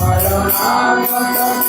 Maranatha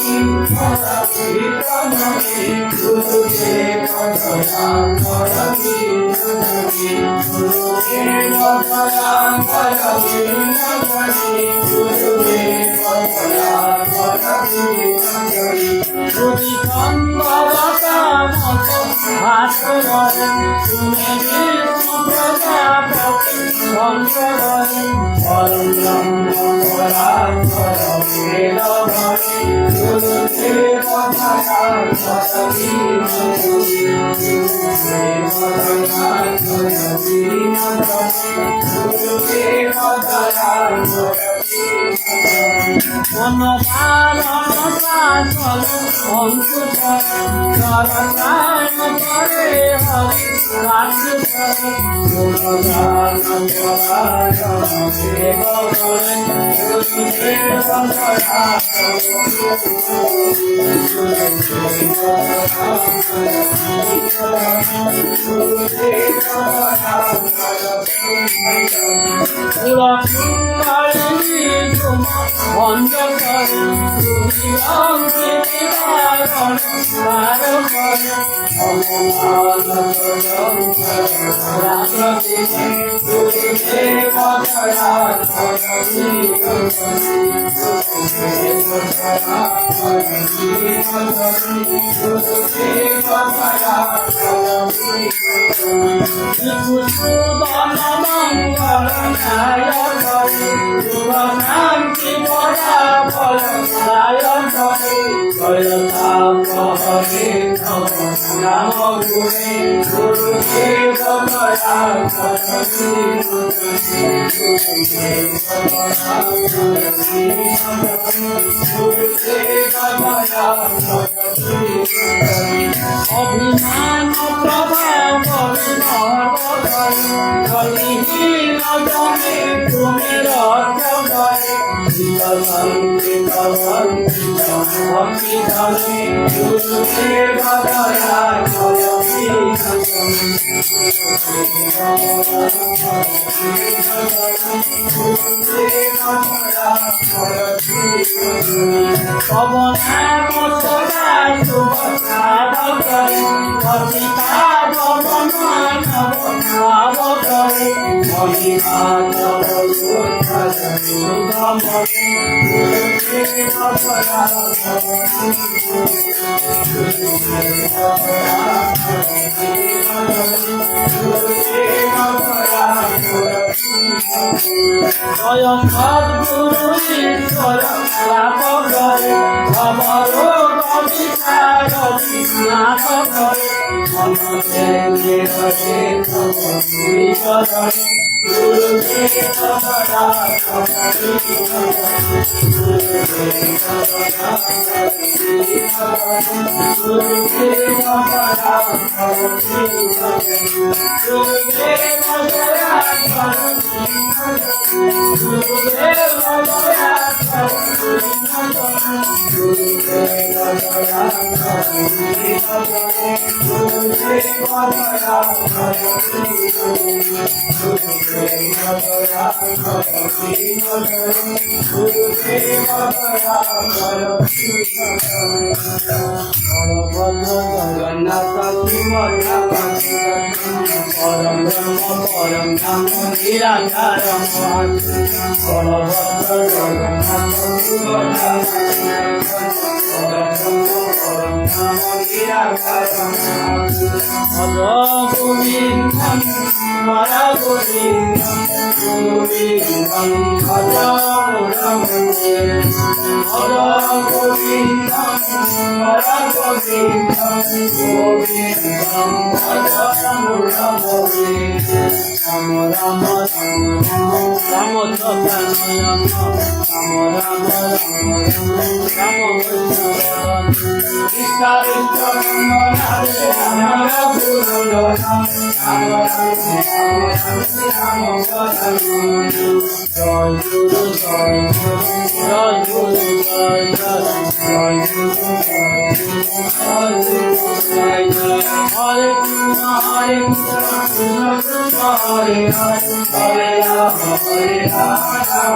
Hare Hare Hare Rama Hare Rama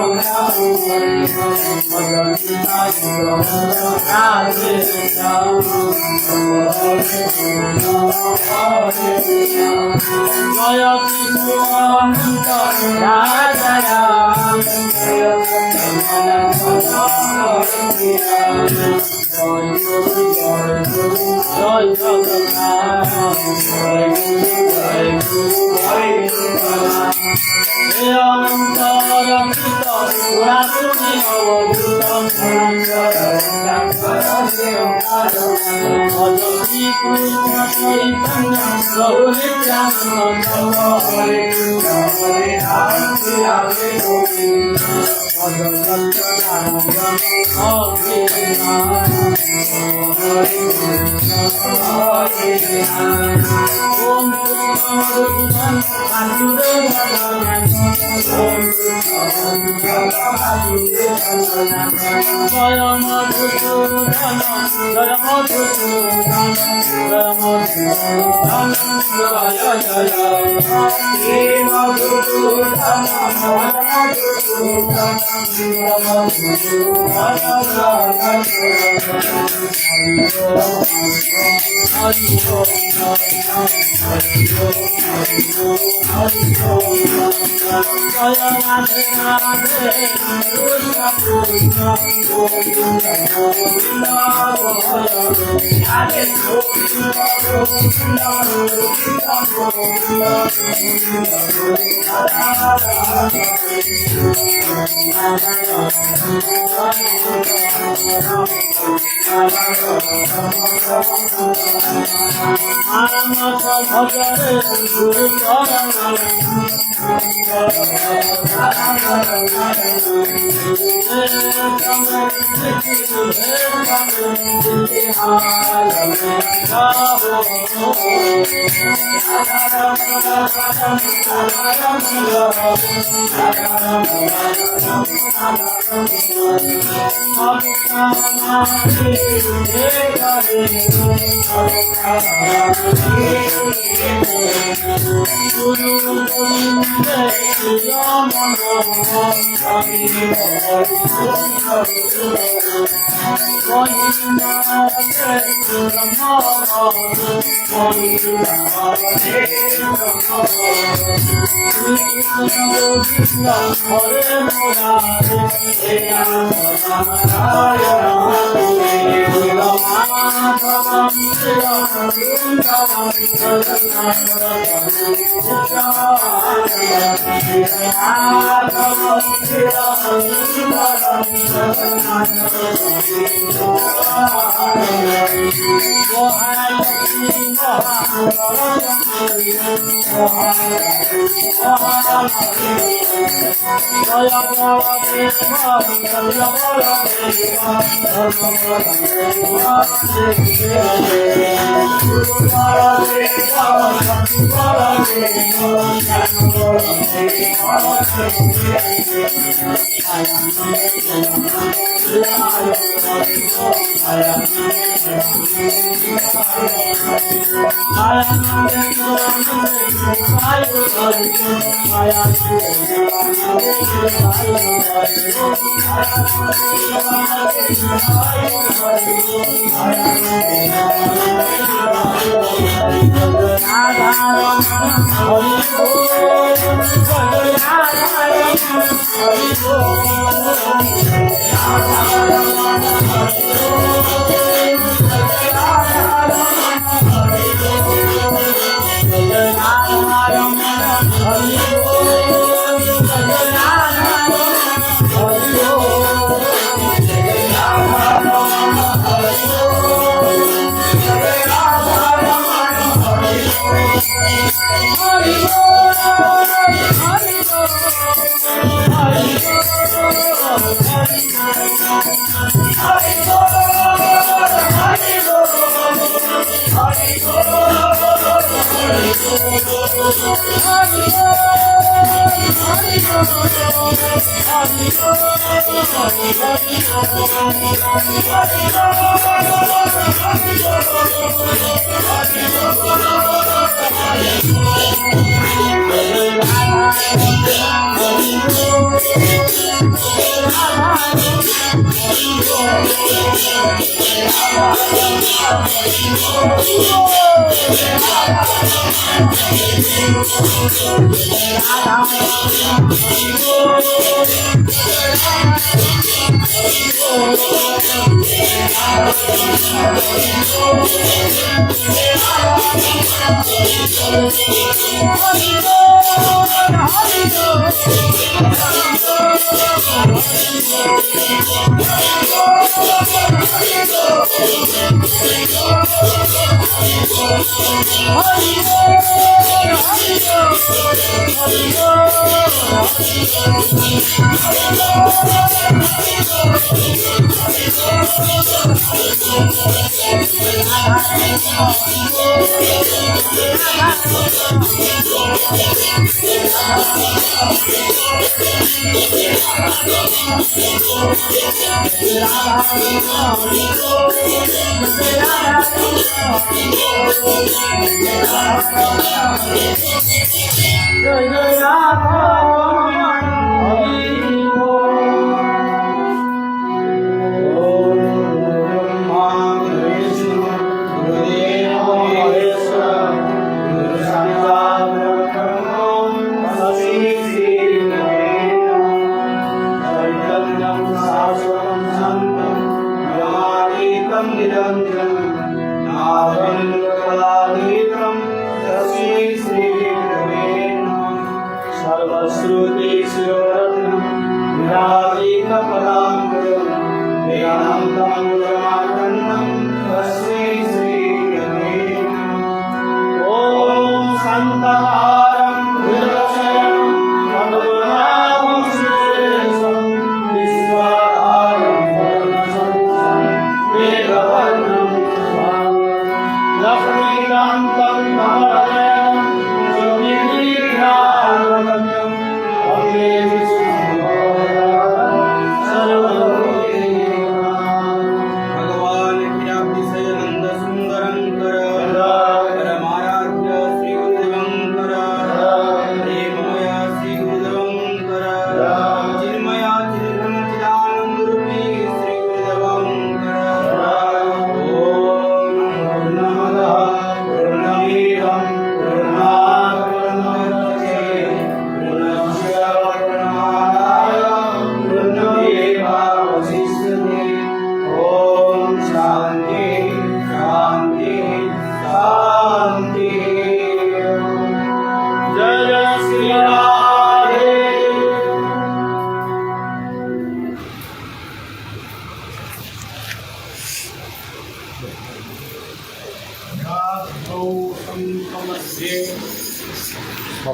Hari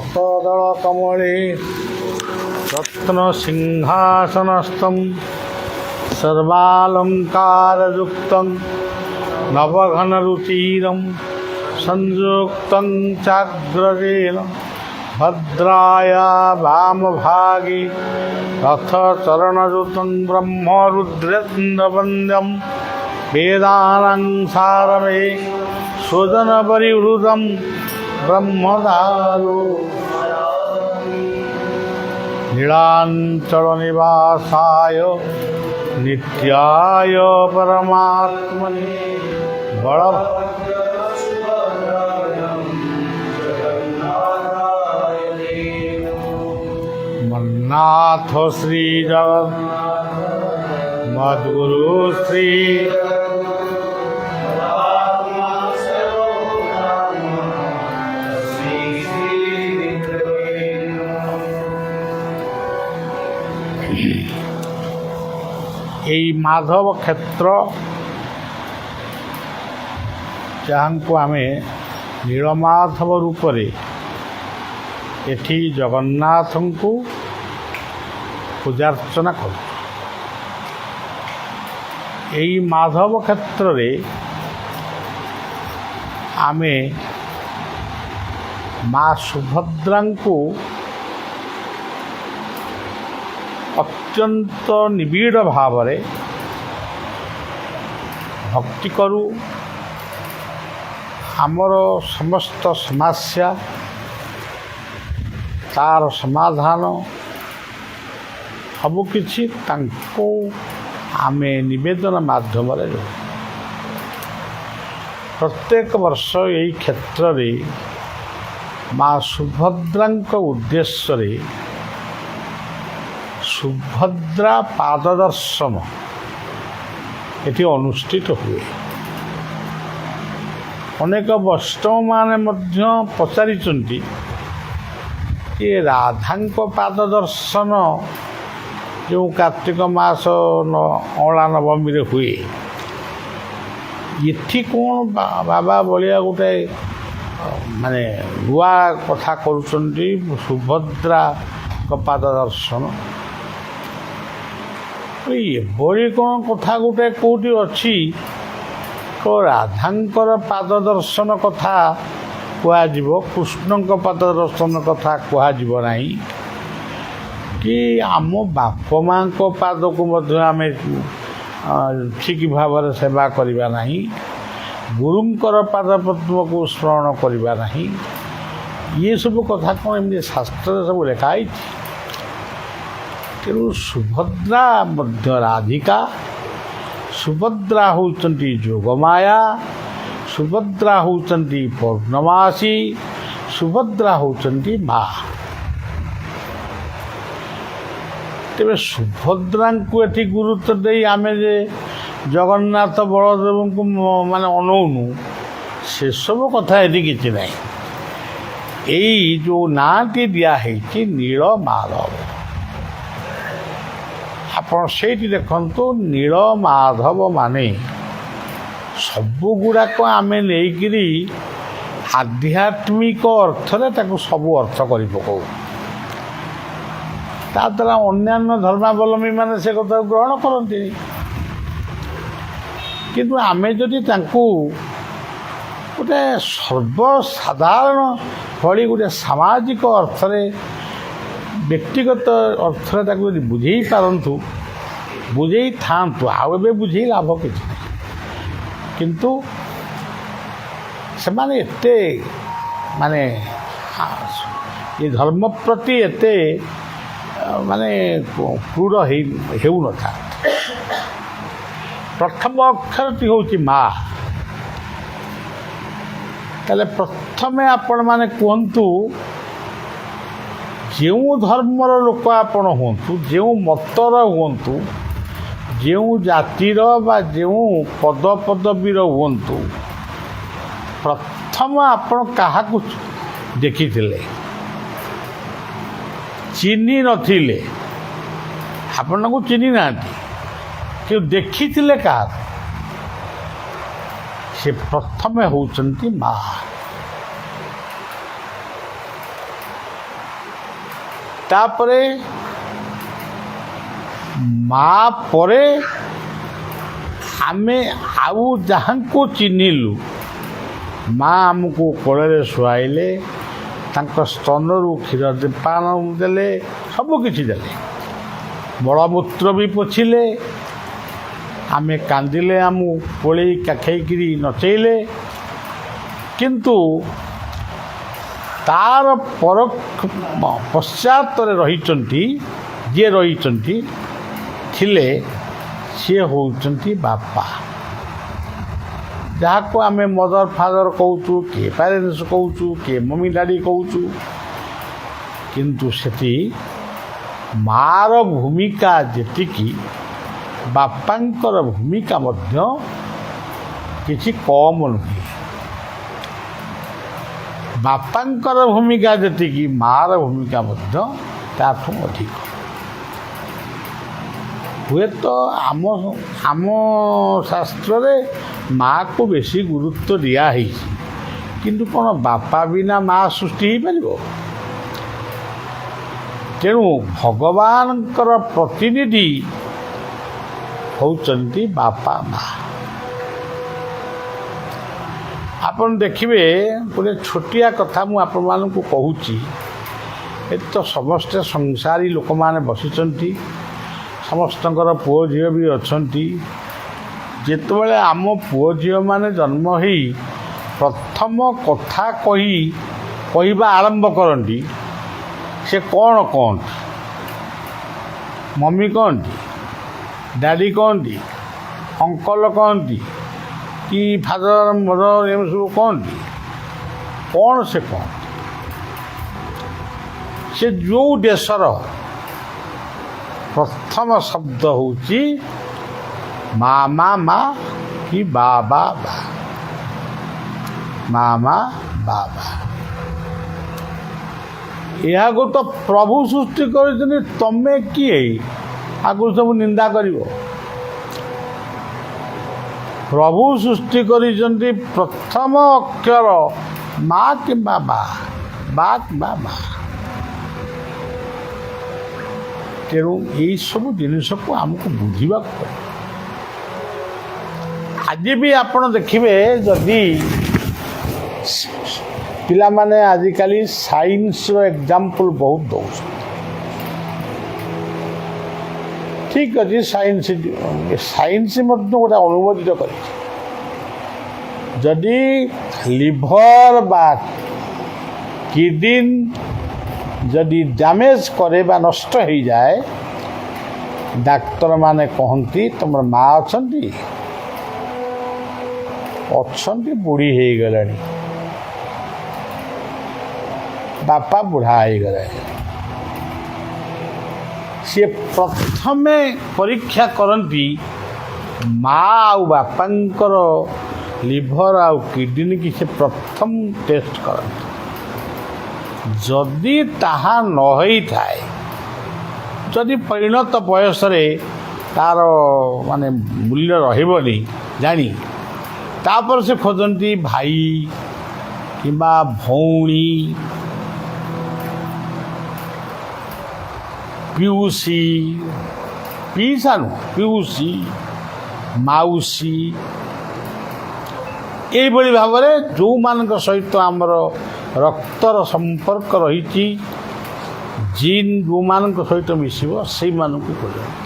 शतदलकमले रत्नसिंहासनस्थं सर्वालङ्कारयुक्तं नवघनरुचिरं संयुक्तं चाग्रजेन भद्राया वामभागे रथचरणयुतं ब्रह्मरुद्रेन्द्रवन्द्यं वेदानां सारमे सुजनपरिवृतं ब्रह्मदारो नीलाचलनिवासाय नित्याय परमात्मने मन्नाथ श्री जगन्नाथ मद्गुरु श्री এই মাধব ক্ষেତ୍ର ଯାହାଙ୍କୁ ଆମେ ନୀଳମାଧବ ରୂପରେ ଏଠି ଜଗନ୍ନାଥଙ୍କୁ ପୂଜାର୍ଚ୍ଚନା କରୁ। ଏହି ମାଧବ କ୍ଷେତ୍ରରେ ଆମେ ମା ସୁଭଦ୍ରାଙ୍କୁ ଅତ୍ୟନ୍ତ ନିବିଡ଼ ଭାବରେ ଭକ୍ତି କରୁ ଆମର ସମସ୍ତ ସମସ୍ୟା ତାର ସମାଧାନ ସବୁକିଛି ତାଙ୍କୁ ଆମେ ନିବେଦନ ମାଧ୍ୟମରେ ଦେଉ। ପ୍ରତ୍ୟେକ ବର୍ଷ ଏହି କ୍ଷେତ୍ରରେ ମା ସୁଭଦ୍ରାଙ୍କ ଉଦ୍ଦେଶ୍ୟରେ ସୁଭଦ୍ରା ପାଦ ଦର୍ଶନ ଏଠି ଅନୁଷ୍ଠିତ ହୁଏ। ଅନେକ ବୈଷ୍ଣବମାନେ ମଧ୍ୟ ପଚାରିଛନ୍ତି ଯେ ରାଧାଙ୍କ ପାଦ ଦର୍ଶନ ଯେଉଁ କାର୍ତ୍ତିକ ମାସ ଅଁଳା ନବମୀରେ ହୁଏ, ଏଠି କ'ଣ ବାବା ଭଳିଆ ଗୋଟେ ମାନେ ନୂଆ କଥା କରୁଛନ୍ତି ସୁଭଦ୍ରାଙ୍କ ପାଦ ଦର୍ଶନ? ଏଭଳି କ'ଣ କଥା ଗୋଟେ କେଉଁଠି ଅଛି ତ ରାଧାଙ୍କର ପାଦ ଦର୍ଶନ କଥା କୁହାଯିବ, କୃଷ୍ଣଙ୍କ ପାଦ ଦର୍ଶନ କଥା କୁହାଯିବ ନାହିଁ, କି ଆମ ବାପା ମାଆଙ୍କ ପାଦକୁ ମଧ୍ୟ ଆମେ ଠିକ୍ ଭାବରେ ସେବା କରିବା ନାହିଁ, ଗୁରୁଙ୍କର ପାଦପଦ୍ମକୁ ସ୍ମରଣ କରିବା ନାହିଁ। ଇଏସବୁ କଥା କ'ଣ ଏମିତି ଶାସ୍ତ୍ରରେ ସବୁ ଲେଖା ହେଇଛି? ତେଣୁ ସୁଭଦ୍ରା ମଧ୍ୟ ରାଧିକା, ସୁଭଦ୍ରା ହେଉଛନ୍ତି ଯୋଗମାୟା, ସୁଭଦ୍ରା ହେଉଛନ୍ତି ପୌର୍ଣ୍ଣମାସୀ, ସୁଭଦ୍ରା ହେଉଛନ୍ତି ମା। ତେବେ ସୁଭଦ୍ରାଙ୍କୁ ଏଠି ଗୁରୁତ୍ୱ ଦେଇ ଆମେ ଯେ ଜଗନ୍ନାଥ ବଳଦେବଙ୍କୁ ମାନେ ଅନଉନୁ, ସେସବୁ କଥା ଏଠି କିଛି ନାହିଁ। ଏଇ ଯେଉଁ ନାଁଟି ଦିଆହେଇଛି ନୀଳମାଧବ, ଆପଣ ସେଇଠି ଦେଖନ୍ତୁ ନୀଳମାଧବ ମାନେ ସବୁଗୁଡ଼ାକ ଆମେ ନେଇକିରି ଆଧ୍ୟାତ୍ମିକ ଅର୍ଥରେ ତାକୁ ସବୁ ଅର୍ଥ କରି ପକାଉ। ତା ଦ୍ୱାରା ଅନ୍ୟାନ୍ୟ ଧର୍ମାବଲମ୍ବୀମାନେ ସେ କଥାକୁ ଗ୍ରହଣ କରନ୍ତିନି। କିନ୍ତୁ ଆମେ ଯଦି ତାଙ୍କୁ ଗୋଟେ ସର୍ବସାଧାରଣ ଭଳି ଗୋଟେ ସାମାଜିକ ଅର୍ଥରେ, ବ୍ୟକ୍ତିଗତ ଅର୍ଥରେ ତାକୁ ଯଦି ବୁଝେଇ ପାରନ୍ତୁ, ବୁଝେଇଥାନ୍ତୁ, ଆଉ ଏବେ ବୁଝେଇ ଲାଭ କିଛି ନାହିଁ। କିନ୍ତୁ ସେମାନେ ଏତେ ମାନେ ଏ ଧର୍ମ ପ୍ରତି ଏତେ ମାନେ କ୍ରୂର ହେଉନଥାନ୍ତି। ପ୍ରଥମ ଅକ୍ଷରଟି ହେଉଛି ମା। ତାହେଲେ ପ୍ରଥମେ ଆପଣମାନେ କୁହନ୍ତୁ, ଯେଉଁ ଧର୍ମର ଲୋକ ଆପଣ ହୁଅନ୍ତୁ, ଯେଉଁ ମତର ହୁଅନ୍ତୁ, ଯେଉଁ ଜାତିର ବା ଯେଉଁ ପଦପଦବୀର ହୁଅନ୍ତୁ, ପ୍ରଥମ ଆପଣ କାହାକୁ ଦେଖିଥିଲେ? ଚିହ୍ନି ନଥିଲେ, ଆପଣଙ୍କୁ ଚିହ୍ନି ନାହାନ୍ତି, କିନ୍ତୁ ଦେଖିଥିଲେ କାହାର? ସେ ପ୍ରଥମେ ହେଉଛନ୍ତି ମା। ତାପରେ ମା ପରେ ଆମେ ଆଉ ଯାହାଙ୍କୁ ଚିହ୍ନିଲୁ, ମା ଆମକୁ କୋଳରେ ଶୁଆଇଲେ, ତାଙ୍କ ସ୍ତନରୁ କ୍ଷୀର ପାନ ଦେଲେ, ସବୁକିଛି ଦେଲେ, ମଳମୂତ୍ର ବି ପୋଛିଲେ, ଆମେ କାନ୍ଦିଲେ ଆମକୁ କୋଳେଇ କାଖେଇକିରି ନଚେଇଲେ। କିନ୍ତୁ ତାର ପଶ୍ଚାତରେ ରହିଛନ୍ତି, ଯିଏ ରହିଛନ୍ତି ଥିଲେ, ସିଏ ହେଉଛନ୍ତି ବାପା, ଯାହାକୁ ଆମେ ମଦର ଫାଦର କହୁଛୁ, କିଏ ପ୍ୟାରେଣ୍ଟସ୍ କହୁଛୁ, କିଏ ମମି ଡାଡ଼ି କହୁଛୁ। କିନ୍ତୁ ସେଠି ମାଆର ଭୂମିକା ଯେତିକି, ବାପାଙ୍କର ଭୂମିକା ମଧ୍ୟ କିଛି କମ୍ ନୁହେଁ। ବାପାଙ୍କର ଭୂମିକା ଯେତିକି, ମାଆର ଭୂମିକା ମଧ୍ୟ ତାଠୁ ଅଧିକ। ହୁଏତ ଆମ ଶାସ୍ତ୍ରରେ ମାଆକୁ ବେଶୀ ଗୁରୁତ୍ୱ ଦିଆହେଇଛି, କିନ୍ତୁ କ'ଣ ବାପା ବିନା ମା ସୃଷ୍ଟି ହେଇପାରିବ? ତେଣୁ ଭଗବାନଙ୍କର ପ୍ରତିନିଧି ହେଉଛନ୍ତି ବାପା ମା। ଆପଣ ଦେଖିବେ, ଗୋଟେ ଛୋଟିଆ କଥା ମୁଁ ଆପଣମାନଙ୍କୁ କହୁଛି। ଏଠି ତ ସମସ୍ତେ ସଂସାରୀ ଲୋକମାନେ ବସିଛନ୍ତି, ସମସ୍ତଙ୍କର ପୁଅ ଝିଅ ବି ଅଛନ୍ତି। ଯେତେବେଳେ ଆମ ପୁଅ ଝିଅମାନେ ଜନ୍ମ ହେଇ ପ୍ରଥମ କଥା କହିବା ଆରମ୍ଭ କରନ୍ତି, ସେ କ'ଣ କହନ୍ତି? ମମି କହନ୍ତି, ଡାଡ଼ି କହନ୍ତି, ଅଙ୍କଲ କହନ୍ତି କି ଫାଦର ମଦର, ଏମିତି ସବୁ କହନ୍ତି। କ'ଣ ସେ କହନ୍ତି? ସେ ଯେଉଁ ଦେଶର ପ୍ରଥମ ଶବ୍ଦ ହେଉଛି ମାମା ମା କି ବାବା ବା, ମାମା ବାବା। ଏହାକୁ ତ ପ୍ରଭୁ ସୃଷ୍ଟି କରିଛନ୍ତି, ତମେ କିଏ ଆକୁ ସବୁ ନିନ୍ଦା କରିବ? ପ୍ରଭୁ ସୃଷ୍ଟି କରିଛନ୍ତି ପ୍ରଥମ ଅକ୍ଷର ମା କିମ୍ବା ବା, ବା କିମ୍ବା ମା। ତେଣୁ ଏଇସବୁ ଜିନିଷକୁ ଆମକୁ ବୁଝିବାକୁ ପଡ଼ିବ। ଆଜି ବି ଆପଣ ଦେଖିବେ, ଯଦି ପିଲାମାନେ ଆଜିକାଲି ସାଇନ୍ସର ଏକ୍ଜାମ୍ପଲ୍ ବହୁତ ଦେଉଛନ୍ତି। ଠିକ୍ ଅଛି, ସାଇନ୍ସ ମଧ୍ୟ ଗୋଟେ ଅନୁମୋଦିତ କରିଛି। ଯଦି ଲିଭର ବା କିଡନୀ ଯଦି ଡ୍ୟାମେଜ୍ କରେ ବା ନଷ୍ଟ ହେଇଯାଏ, ଡାକ୍ତରମାନେ କହନ୍ତି ତମର ମା ଅଛନ୍ତି, ବୁଢ଼ୀ ହେଇଗଲାଣି, ବାପା ବୁଢ଼ା ହେଇଗଲାଣି। ସିଏ ପ୍ରଥମେ ପରୀକ୍ଷା କରନ୍ତି ମା ଆଉ ବାପାଙ୍କର ଲିଭର ଆଉ କିଡନୀ କି ସେ ପ୍ରଥମ ଟେଷ୍ଟ କରନ୍ତି। ଯଦି ତାହା ନ ହେଇଥାଏ, ଯଦି ପରିଣତ ବୟସରେ ତା'ର ମାନେ ମୂଲ୍ୟ ରହିବନି ଜାଣି, ତାପରେ ସେ ଖୋଜନ୍ତି ଭାଇ କିମ୍ବା ଭଉଣୀ, ପିଉସୀ, ପିଇସା ନୁହଁ, ପିଉସୀ, ମାଉସୀ, ଏଇଭଳି ଭାବରେ ଯେଉଁମାନଙ୍କ ସହିତ ଆମର ରକ୍ତର ସମ୍ପର୍କ ରହିଛି, ଜିନ୍ ଯେଉଁମାନଙ୍କ ସହିତ ମିଶିବ, ସେଇମାନଙ୍କୁ ଖୋଜନ୍ତି।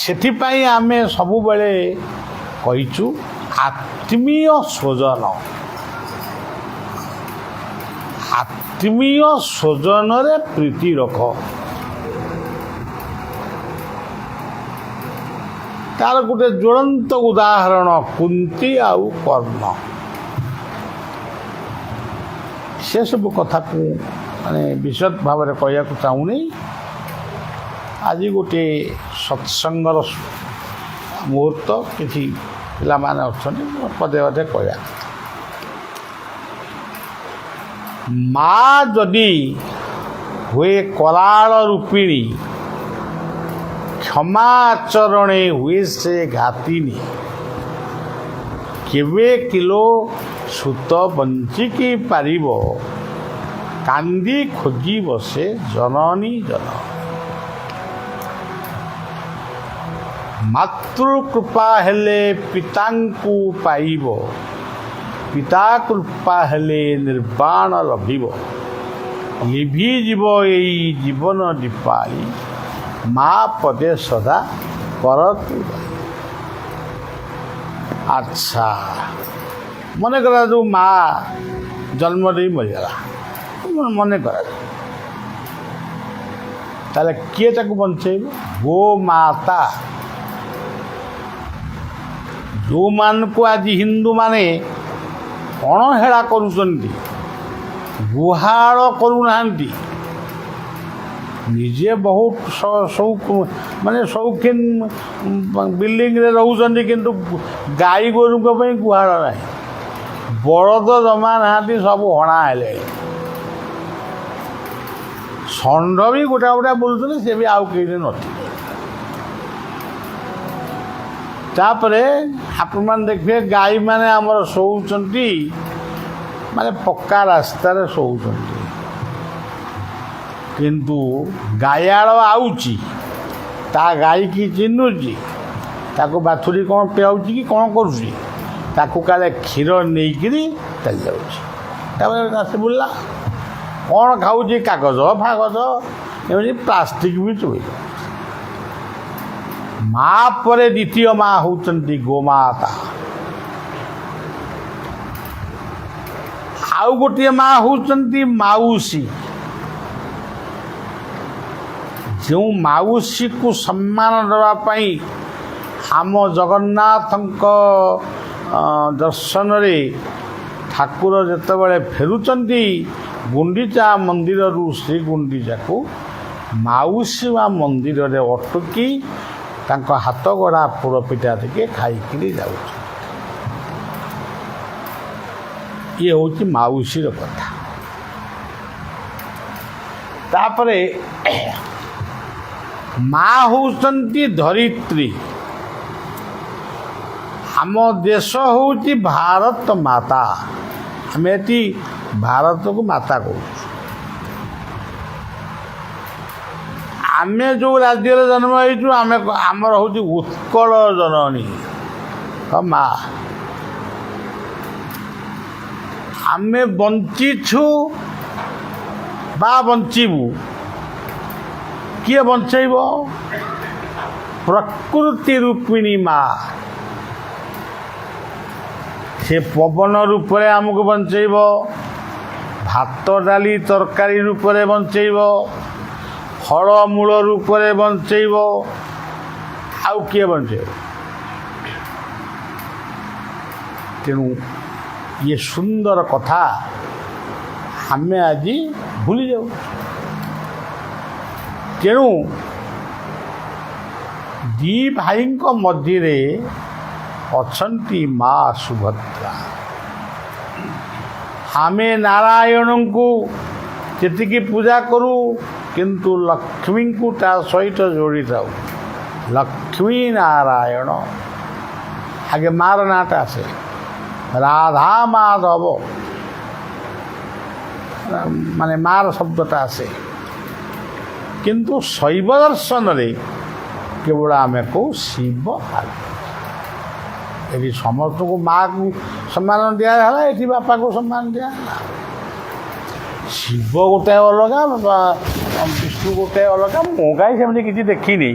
ସେଥିପାଇଁ ଆମେ ସବୁବେଳେ କହିଛୁ ଆତ୍ମୀୟ ସ୍ୱଜନ, ଆତ୍ମୀୟ ସ୍ୱଜନରେ ପ୍ରୀତି ରଖ। ତାର ଗୋଟେ ଜ୍ୱଳନ୍ତ ଉଦାହରଣ କୁନ୍ତି ଆଉ କର୍ଣ୍ଣ। ସେସବୁ କଥାକୁ ମାନେ ବିଶଦ ଭାବରେ କହିବାକୁ ଚାହୁଁନି। ଆଜି ଗୋଟିଏ ସତ୍ସଙ୍ଗର ମୁହୂର୍ତ୍ତ, କିଛି ପିଲାମାନେ ଅଛନ୍ତି, ପଦେ ପଦେ କହିବା। ମା ଯଦି ହୁଏ କରାଳ ରୂପିଣୀ, କ୍ଷମା ଆଚରଣେ ହୁଏ ସେ ଘାତିନି। କେବେ କିଲୋ ସୁତ ବଞ୍ଚିକି ପାରିବ, କାନ୍ଦି ଖୋଜି ବସେ ଜନନୀ ଜନ। ମାତୃକୃପା ହେଲେ ପିତାଙ୍କୁ ପାଇବ, ପିତା କୃପା ହେଲେ ନିର୍ବାଣ ଲଭିବ। ଲିଭିଯିବ ଏଇ ଜୀବନ ଦୀପାଳି, ମା ପଦେ ସଦା କରତୁ। ଆଚ୍ଛା, ମନେ କରା ଯେଉଁ ମା ଜନ୍ମ ଦେଇ ମରିଗଲା, ମନେ କରା, ତାହେଲେ କିଏ ତାକୁ ବଞ୍ଚେଇବ? ଗୋ ମାତା। ଯେଉଁମାନଙ୍କୁ ଆଜି ହିନ୍ଦୁମାନେ ଅଣହେଳା କରୁଛନ୍ତି, ଗୁହାଳ କରୁନାହାନ୍ତି, ନିଜେ ବହୁତ ମାନେ ସୌଖିନ ବିଲ୍ଡିଂରେ ରହୁଛନ୍ତି, କିନ୍ତୁ ଗାଈ ଗୋରୁଙ୍କ ପାଇଁ ଗୁହାଳ ନାହିଁ। ବଳଦ ଜମା ନାହାନ୍ତି, ସବୁ ହଣା ହେଲେଣି। ଷଣ୍ଢ ବି ଗୋଟା ଗୋଟା ବୁଲୁଛନ୍ତି, ସେ ବି ଆଉ କେହି ନଥିବେ। ତାପରେ ଆପଣମାନେ ଦେଖିବେ ଗାଈମାନେ ଆମର ଶୋଉଛନ୍ତି, ମାନେ ପକ୍କା ରାସ୍ତାରେ ଶୋଉଛନ୍ତି, କିନ୍ତୁ ଗାଈଆଳ ଆଉଛି, ତା ଗାଈକି ଚିହ୍ନୁଛି, ତାକୁ ବାଛୁରୀ କ'ଣ ପିଆଉଛି କି କ'ଣ କରୁଛି, ତାକୁ କାଳେ କ୍ଷୀର ନେଇକିରି ଚାଲି ଯାଉଛି। ତାପରେ ଆସି ବୁଲିଲା, କ'ଣ ଖାଉଛି? କାଗଜ ଫାଗଜ, ଏମିତି ପ୍ଲାଷ୍ଟିକ୍ ବି ଚୋରି। ମା ପରେ ଦ୍ୱିତୀୟ ମା ହେଉଛନ୍ତି ଗୋମାତା। ଆଉ ଗୋଟିଏ ମା ହେଉଛନ୍ତି ମାଉସୀ। ଯେଉଁ ମାଉସୀକୁ ସମ୍ମାନ ଦେବା ପାଇଁ ଆମ ଜଗନ୍ନାଥଙ୍କ ଦର୍ଶନରେ ଠାକୁର ଯେତେବେଳେ ଫେରୁଛନ୍ତି ଗୁଣ୍ଡିଚା ମନ୍ଦିରରୁ ଶ୍ରୀଗୁଣ୍ଡିଚାକୁ, ମାଉସୀ ମା ମନ୍ଦିରରେ ଅଟକି ତାଙ୍କ ହାତ ଗଢ଼ା ପୋଡ଼ପିଠା ଟିକେ ଖାଇକିରି ଯାଉଛନ୍ତି। ଇଏ ହେଉଛି ମାଉସୀର କଥା। ତାପରେ ମା ହେଉଛନ୍ତି ଧରିତ୍ରୀ। ଆମ ଦେଶ ହେଉଛି ଭାରତ ମାତା। ଆମେ ଏଠି ଭାରତକୁ ମାତା କହୁଛୁ। ଆମେ ଯେଉଁ ରାଜ୍ୟରେ ଜନ୍ମ ହେଇଛୁ ଆମର ହେଉଛି ଉତ୍କଳ ଜନନୀ ମା। ଆମେ ବଞ୍ଚିଛୁ ବା ବଞ୍ଚିବୁ, କିଏ ବଞ୍ଚେଇବ? ପ୍ରକୃତି ରୂପିଣୀ ମା। ସେ ପବନ ରୂପରେ ଆମକୁ ବଞ୍ଚେଇବ, ଭାତ ଡାଲି ତରକାରୀ ରୂପରେ ବଞ୍ଚେଇବ, ଫଳମୂଳ ରୂପରେ ବଞ୍ଚେଇବ। ଆଉ କିଏ ବଞ୍ଚେଇବ? ତେଣୁ ଇଏ ସୁନ୍ଦର କଥା ଆମେ ଆଜି ଭୁଲି ଯାଉ। ତେଣୁ ଦି ଭାଇଙ୍କ ମଧ୍ୟରେ ଅଛନ୍ତି ମା ସୁଭଦ୍ରା। ଆମେ ନାରାୟଣଙ୍କୁ ଯେତିକି ପୂଜା କରୁ କିନ୍ତୁ ଲକ୍ଷ୍ମୀଙ୍କୁ ତା ସହିତ ଯୋଡ଼ିଥାଉ। ଲକ୍ଷ୍ମୀ ନାରାୟଣ। ଆଗେ ମାର ନାଁଟା ଆସେ, ରାଧା ମାଧବ, ମାନେ ମାର ଶବ୍ଦଟା ଆସେ। କିନ୍ତୁ ଶୈବ ଦର୍ଶନରେ କେବଳ ଆମେ କହୁ ଶିବ। ଏଠି ସମସ୍ତଙ୍କୁ ମାଆକୁ ସମ୍ମାନ ଦିଆହେଲା, ଏଠି ବାପାକୁ ସମ୍ମାନ ଦିଆହେଲା। ଶିବ ଗୋଟାଏ ଅଲଗା, ବିଷ୍ଣୁ ଗୋଟାଏ ଅଲଗା। ମୁଁ କାହିଁ ସେମିତି କିଛି ଦେଖିନି,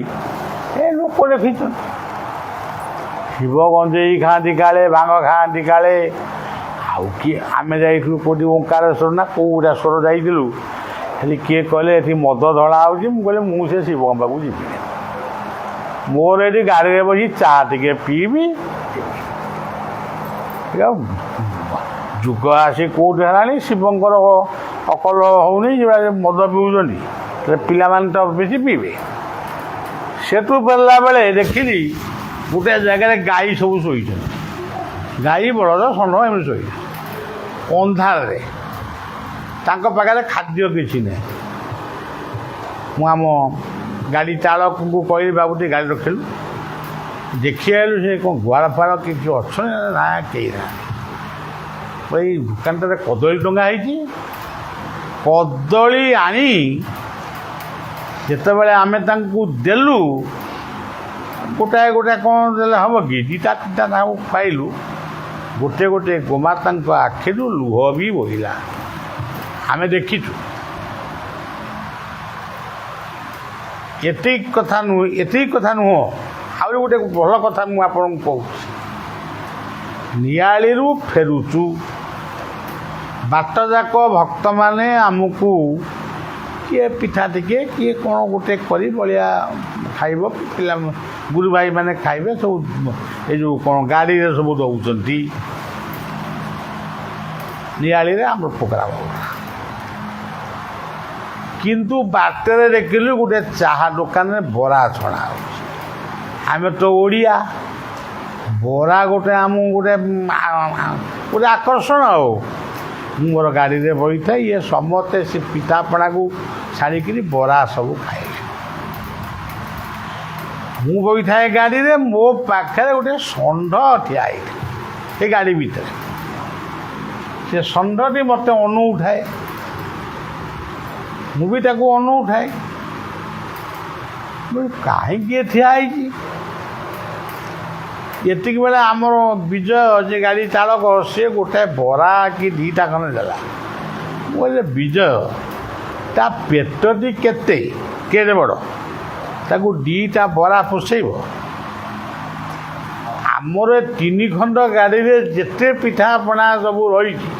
ଏ ଲୋକ ଦେଖିଛନ୍ତି। ଶିବ ଗଞ୍ଜେଇ ଖାଆନ୍ତି କାଳେ, ଭାଙ୍ଗ ଖାଆନ୍ତି କାଳେ। ଆଉ କିଏ? ଆମେ ଯାଇଥିଲୁ କେଉଁଠି ଓଙ୍କାରେଶ୍ୱର ନା କେଉଁଟା ସ୍ୱର ଯାଇଥିଲୁ, ହେଲେ କିଏ କହିଲେ ଏଠି ମଦ ଧଳା ହେଉଛି। ମୁଁ କହିଲି ମୁଁ ସେ ଶିବଙ୍କ ପାଖକୁ ଯିବି। ମୋର ଏଠି ଗାଡ଼ିରେ ବସି ଚା ଟିକେ ପିଇବି। ଯୁଗ ଆସି କେଉଁଠି ହେଲାଣି, ଶିବଙ୍କର ଅକଲ ହେଉନି, ମଦ ପିଉଛନ୍ତି। ହେଲେ ପିଲାମାନେ ତ ବେଶୀ ପିଇବେ। ସେଠୁ ଫେରିଲା ବେଳେ ଦେଖିଲି ଗୋଟେ ଜାଗାରେ ଗାଈ ସବୁ ଶୋଇଛନ୍ତି। ଗାଈ ବଳଦ ଷଣ୍ଢ ଏମିତି ଶୋଇଛନ୍ତି ଅନ୍ଧାରରେ। ତାଙ୍କ ପାଖରେ ଖାଦ୍ୟ କିଛି ନାହିଁ। ମୁଁ ଆମ ଗାଡ଼ି ଚାଳକଙ୍କୁ କହିଲି, ବାବୁ ଟିକେ ଗାଡ଼ି ରଖିଲୁ, ଦେଖି ଆଇଲୁ ସେ କ'ଣ ଗୁହାଳ ଫାଳ କିଛି ଅଛନ୍ତି ନା? କେହି ନାହାନ୍ତି। ଏଇ ଦୋକାନଟାରେ କଦଳୀ ଟଙ୍ଗା ହେଇଛି। କଦଳୀ ଆଣି ଯେତେବେଳେ ଆମେ ତାଙ୍କୁ ଦେଲୁ, ଗୋଟାଏ ଗୋଟାଏ କ'ଣ ଦେଲେ ହେବ କି, ଦୁଇଟା ତିନିଟା ତାଙ୍କୁ ପାଇଲୁ। ଗୋଟିଏ ଗୋଟିଏ ଗୋମାତାଙ୍କ ଆଖିରୁ ଲୁହ ବି ବୋହିଲା। ଆମେ ଦେଖିଛୁ। ଏତିକି କଥା ନୁହଁ, ଆହୁରି ଗୋଟେ ଭଲ କଥା ମୁଁ ଆପଣଙ୍କୁ କହୁଛି। ନିଆଳିରୁ ଫେରୁଛୁ, ବାଟଯାକ ଭକ୍ତମାନେ ଆମକୁ କିଏ ପିଠା ଟିକେ, କିଏ କ'ଣ ଗୋଟେ କରି ବଳିଆ ଖାଇବ, ପିଲା ଗୁରୁ ଭାଇମାନେ ଖାଇବେ ସବୁ। ଏ ଯେଉଁ କ'ଣ ଗାଡ଼ିରେ ସବୁ ଦେଉଛନ୍ତି। ନିଆଳିରେ ଆମର ପ୍ରୋଗ୍ରାମ ହେଲା। କିନ୍ତୁ ବାଟରେ ଦେଖିଲୁ ଗୋଟେ ଚାହା ଦୋକାନରେ ବରା ଛଣା ହେଉଛି। ଆମେ ତ ଓଡ଼ିଆ, ବରା ଗୋଟେ ଆମକୁ ଗୋଟେ ଆକର୍ଷଣ। ଆଉ ମୁଁ ମୋର ଗାଡ଼ିରେ ବସିଥାଏ, ଇଏ ସମସ୍ତେ ସେ ପିଠାପଣାକୁ ଛାଡ଼ିକିରି ବରା ସବୁ ଖାଇଲେ। ମୁଁ ବସିଥାଏ ଗାଡ଼ିରେ, ମୋ ପାଖରେ ଗୋଟେ ଷଣ୍ଢ ଠିଆ ହେଇଥିଲା ଏ ଗାଡ଼ି ଭିତରେ। ସେ ଷଣ୍ଢଟି ମୋତେ ଅନଉଥାଏ, ମୁଁ ବି ତାକୁ ଅନଉଥାଏ। କାହିଁକି ଏ ଠିଆ ହେଇଛି? ଏତିକି ବେଳେ ଆମର ବିଜୟ ଯେ ଗାଡ଼ି ଚାଳକ, ସିଏ ଗୋଟାଏ ବରା କି ଦୁଇଟା ଖଣ୍ଡେ ଦେଲା। ମୁଁ କହିଲି ବିଜୟ, ତା ପେଟଟି କେତେ ବଡ଼? ତାକୁ ଦୁଇଟା ବରା ପୋଷେଇବ। ଆମର 3 ଖଣ୍ଡ ଗାଡ଼ିରେ ଯେତେ ପିଠାପଣା ସବୁ ରହିଛି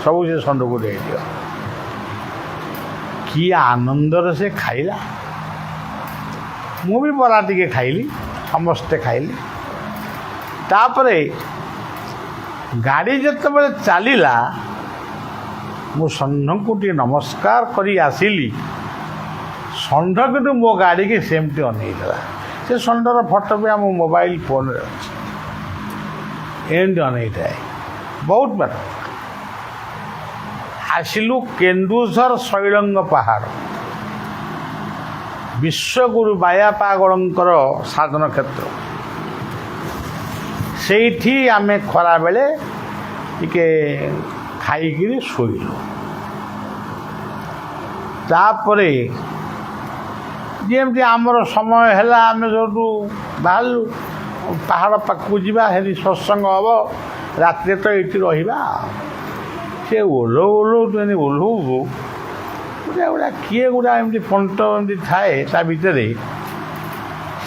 ସବୁ ସେ ଷଣ୍ଢକୁ ଦେଇଦିଅ। କି ଆନନ୍ଦରେ ସେ ଖାଇଲା। ମୁଁ ବି ବରା ଟିକେ ଖାଇଲି, ସମସ୍ତେ ଖାଇଲି। ତାପରେ ଗାଡ଼ି ଯେତେବେଳେ ଚାଲିଲା ମୁଁ ଷଣ୍ଢଙ୍କୁ ଟିକେ ନମସ୍କାର କରି ଆସିଲି। ଷଣ୍ଢ କିନ୍ତୁ ମୋ ଗାଡ଼ିକି ସେମିତି ଅନେଇଥିଲା। ସେ ଷଣ୍ଢର ଫଟୋ ବି ଆମ ମୋବାଇଲ ଫୋନରେ ଅଛି। ଏମିତି ଅନେଇଥାଏ। ବହୁତ ବାଟ ଆସିଲୁ କେନ୍ଦୁଝର ଶୈଳଙ୍ଗ ପାହାଡ଼, ବିଶ୍ୱଗୁରୁ ବାୟାପାଗଳଙ୍କର ସାଧନ କ୍ଷେତ୍ର। ସେଇଠି ଆମେ ଖରାବେଳେ ଟିକେ ଖାଇକିରି ଶୋଇଲୁ। ତାପରେ ଯେମିତି ଆମର ସମୟ ହେଲା ଆମେ ଯେଉଁଠୁ ବାହାରିଲୁ ପାହାଡ଼ ପାଖକୁ ଯିବା, ସେଠି ସତ୍ସଙ୍ଗ ହେବ, ରାତିରେ ତ ଏଇଠି ରହିବା। ସେ ଓହ୍ଲଉ ଓହ୍ଲଉକୁ ଗୁଡ଼ା କିଏ ଗୁଡ଼ା ଏମିତି ପଣ୍ଟ ଏମିତି ଥାଏ ତା ଭିତରେ।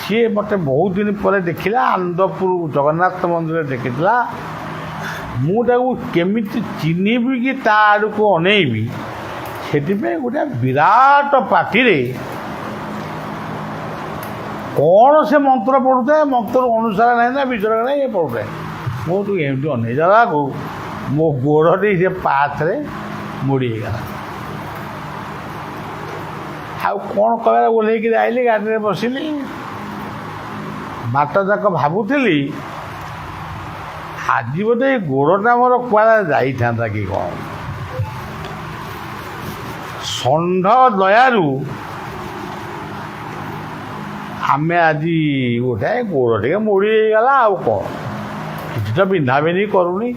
ସିଏ ମୋତେ ବହୁତ ଦିନ ପରେ ଦେଖିଲା, ଆନନ୍ଦପୁର ଜଗନ୍ନାଥ ମନ୍ଦିରରେ ଦେଖିଥିଲା। ମୁଁ ତାକୁ କେମିତି ଚିହ୍ନିବି କି ତା ଆଡ଼କୁ ଅନେଇବି, ସେଥିପାଇଁ ଗୋଟେ ବିରାଟ ପାଟିରେ କ'ଣ ସେ ମନ୍ତ୍ର ପଢ଼ୁଥାଏ। ମନ୍ତ୍ର ଅନୁସାରେ ନାହିଁ ନା ବିଚାର ନାହିଁ, ଏ ପଢ଼ୁଥାଏ। ମୁଁ ତୁ ଏମିତି ଅନେଇ ଦେବାକୁ ମୋ ଗୋଡ଼ଟି ସେ ପାହାଚରେ ମୋଡ଼ି ହେଇଗଲା। ଆଉ କ'ଣ କହିବା, ଓହ୍ଲେଇକିରି ଆଇଲି, ଗାଡ଼ିରେ ବସିଲି। ବାଟ ଯାକ ଭାବୁଥିଲି ଆଜି ବୋଧେ ଏଇ ଗୋଡ଼ଟା ମୋର କୁଆଡ଼େ ଯାଇଥାନ୍ତା କି କ'ଣ। ଷଣ୍ଢ ଦୟାରୁ ଆମେ ଆଜି ଗୋଟାଏ ଗୋଡ଼ ଟିକେ ମୋଡ଼ି ହେଇଗଲା। ଆଉ କ'ଣ, କିଛି ତ ବିନ୍ଧା ବିନ୍ଧି କରୁନି।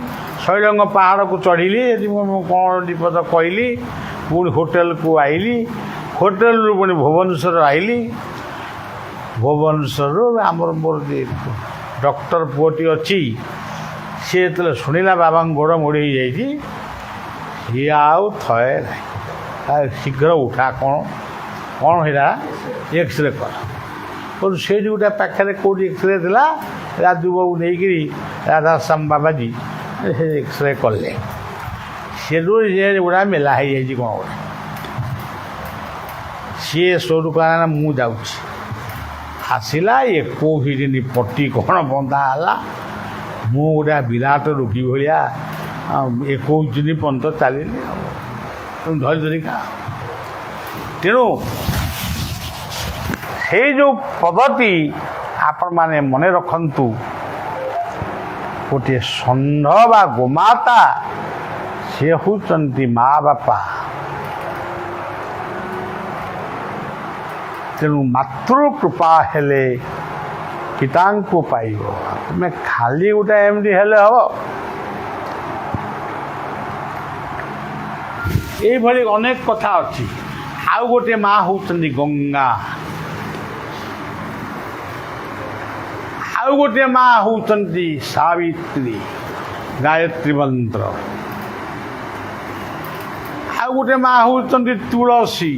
ଶୈଳଙ୍ଗ ପାହାଡ଼କୁ ଚଢ଼ିଲି, ସେଠି ମୁଁ କ'ଣ ବିପଦ କହିଲି। ପୁଣି ହୋଟେଲକୁ ଆଇଲି, ହୋଟେଲରୁ ପୁଣି ଭୁବନେଶ୍ୱର ଆଇଲି। ଭୁବନେଶ୍ୱରରୁ ଆମର ମୋର ଡକ୍ଟର ପୁଅଟି ଅଛି, ସିଏ ଯେତେବେଳେ ଶୁଣିଲା ବାବାଙ୍କ ଗୋଡ଼ ମୋଡ଼ି ହେଇଯାଇଛି, ସିଏ ଆଉ ଥଏ ନାହିଁ। ଶୀଘ୍ର ଉଠା, କ'ଣ ହେଲା, ଏକ୍ସରେ କର। ସେ ଯେଉଁଟା ପାଖରେ କେଉଁଠି ଏକ୍ସରେ ଥିଲା, ରାଜୁବାବୁ ନେଇକିରି ରାଧାଶ୍ୟାମ ବାବାଜୀ ସେ ଏକ୍ସରେ କଲେ। ସେଠୁ ସେ ଗୁଡ଼ା ମେଲା ହେଇଯାଇଛି କ'ଣ ଗୋଟେ। ସିଏ ସୋରୁ କହିଲା ମୁଁ ଯାଉଛି। ଆସିଲା 21 ଦିନ ପଟି କ'ଣ ବନ୍ଧା ହେଲା। ମୁଁ ଗୋଟେ ବିରାଟ ରୋଗୀ ଭଳିଆ 21 ଦିନ ପର୍ଯ୍ୟନ୍ତ ଚାଲିଲି। ଆଉ ଧରି ଧରିକା। ତେଣୁ ସେଇ ଯେଉଁ ପଦଟି ଆପଣମାନେ ମନେ ରଖନ୍ତୁ। ଗୋଟିଏ ଷଣ୍ଢ ବା ଗୋମାତା, ସେ ହେଉଛନ୍ତି ମା ବାପା। ତେଣୁ ମାତୃକୃପା ହେଲେ ପିତାଙ୍କୁ ପାଇବ। ତୁମେ ଖାଲି ଗୋଟେ ଏମିତି ହେଲେ ହେବ। ଏଇଭଳି ଅନେକ କଥା ଅଛି। ଆଉ ଗୋଟିଏ ମା ହେଉଛନ୍ତି ଗଙ୍ଗା। ଆଉ ଗୋଟିଏ ମା ହେଉଛନ୍ତି ସାବିତ୍ରୀ, ଗାୟତ୍ରୀ ମନ୍ତ୍ର। ଆଉ ଗୋଟିଏ ମା ହେଉଛନ୍ତି ତୁଳସୀ।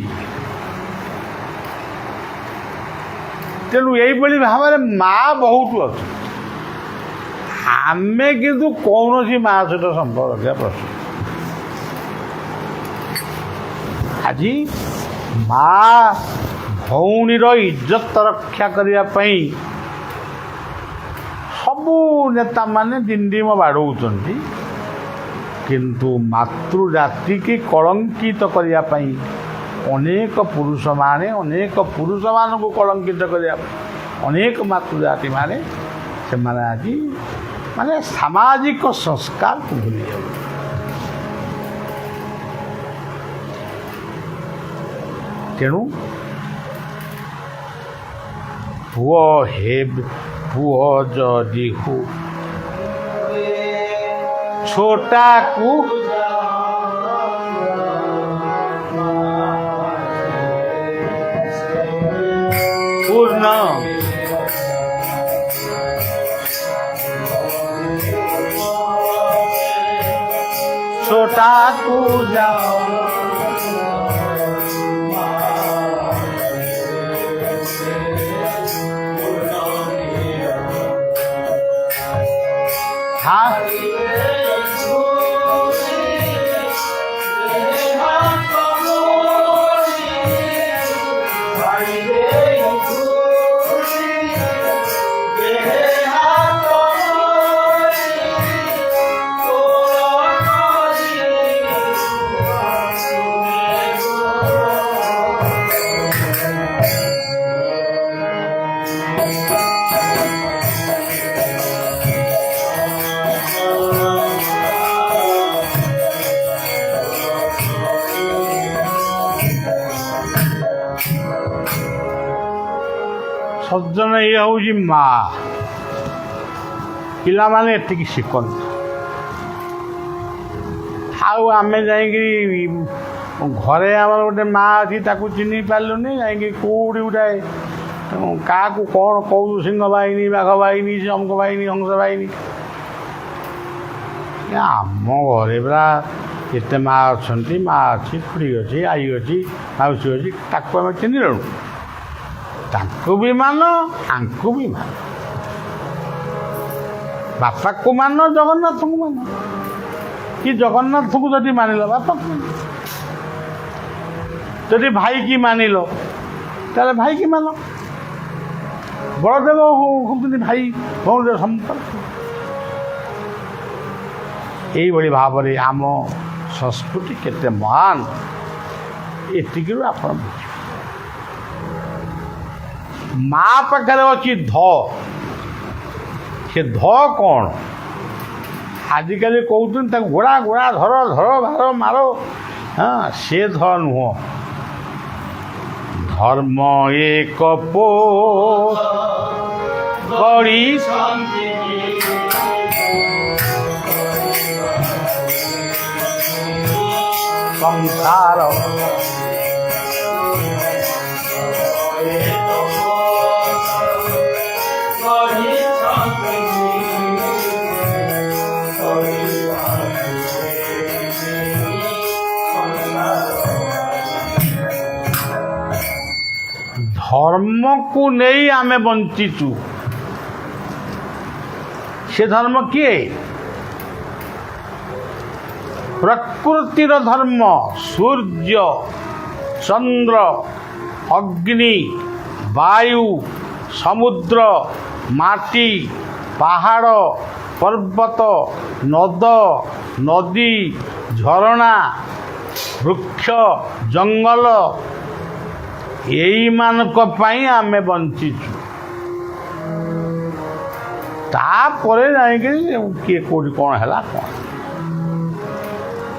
ତେଣୁ ଏଇଭଳି ଭାବରେ ମା ବହୁତ ଅଛି। ଆମେ କିନ୍ତୁ କୌଣସି ମା ସହିତ ସମ୍ପର୍କ ରଖିବା ପ୍ରଶ୍ନ। ଆଜି ମା ଭଉଣୀର ଇଜ୍ଜତ ରକ୍ଷା କରିବା ପାଇଁ ସବୁ ନେତାମାନେ ଦିନଦିନ ବାଡ଼ଉଛନ୍ତି, କିନ୍ତୁ ମାତୃଜାତିକି କଳଙ୍କିତ କରିବା ପାଇଁ ଅନେକ ପୁରୁଷମାନଙ୍କୁ କଳଙ୍କିତ କରିବା ପାଇଁ ଅନେକ ମାତୃଜାତିମାନେ ସେମାନେ ଆଜି ସାମାଜିକ ସଂସ୍କାରକୁ ଭୁଲି ଯାଉଛନ୍ତି। ତେଣୁ ପୁଅ ଯଦି ହୁ ଛୋଟାକୁ ପୂର୍ଣ୍ଣ ଛୋଟାକୁ ଯାଅ हाँ ସଜ୍ଜନ ଇଏ ହେଉଛି ମା। ପିଲାମାନେ ଏତିକି ଶିଖନ୍ତି। ଆଉ ଆମେ ଯାଇକି ଘରେ ଆମର ଗୋଟେ ମା ଅଛି, ତାକୁ ଚିହ୍ନି ପାରିଲୁନି, ଯାଇକି କେଉଁଠି ଗୋଟେ କାହାକୁ କ'ଣ କହୁଛୁ, ସିଂହ ବାହିନୀ, ବାଘ ବାହିନୀ, ଅମକ ବାହିନୀ, ହଂସ ବାହିନୀ। ଆମ ଘରେ ପୁରା ଏତେ ମା ଅଛନ୍ତି, ମା ଅଛି, ଖୁଡ଼ି ଅଛି, ଆଈ ଅଛି, ମାଉସୀ ଅଛି, ତାକୁ ଆମେ ଚିହ୍ନିଲୁଣୁ। ତାଙ୍କୁ ବି ମାନ, ଆଙ୍କୁ ବି ମାନ। ବାପାକୁ ମାନ, ଜଗନ୍ନାଥଙ୍କୁ ମାନ। କି ଜଗନ୍ନାଥଙ୍କୁ ଯଦି ମାନିଲ, ବାପାକୁ ମାନ। ଯଦି ଭାଇକି ମାନିଲ, ତାହେଲେ ଭାଇକି ମାନ। ବଳଦେବ ହେଉଛନ୍ତି ଭାଇ ଭଉଣୀର ସମ୍ପର୍କ। ଏଇଭଳି ଭାବରେ ଆମ ସଂସ୍କୃତି କେତେ ମହାନ, ଏତିକିରୁ ଆପଣ ବୁଝିବେ। ମା ପାଖରେ ଅଛି ଧ। ସେ ଧ କ'ଣ? ଆଜିକାଲି କହୁଛନ୍ତି ତାକୁ ଘୋଡ଼ା ଘୋଡ଼ା ଧର ଧର ଭାର ମାର। ହଁ, ସେ ଧ ନୁହଁ। ଧର୍ମ ଏକ କରି ସଂସାର ଧର୍ମକୁ ନେଇ ଆମେ ବଞ୍ଚିଛୁ। ସେ ଧର୍ମ କିଏ? ପ୍ରକୃତିର ଧର୍ମ। ସୂର୍ଯ୍ୟ, ଚନ୍ଦ୍ର, ଅଗ୍ନି, ବାୟୁ, ସମୁଦ୍ର, ମାଟି, ପାହାଡ଼, ପର୍ବତ, ନଦ, ନଦୀ, ଝରଣା, ବୃକ୍ଷ, ଜଙ୍ଗଲ, ଏଇମାନଙ୍କ ପାଇଁ ଆମେ ବଞ୍ଚିଛୁ। ତାପରେ ଯାଇକି କିଏ କେଉଁଠି କ'ଣ ହେଲା କ'ଣ।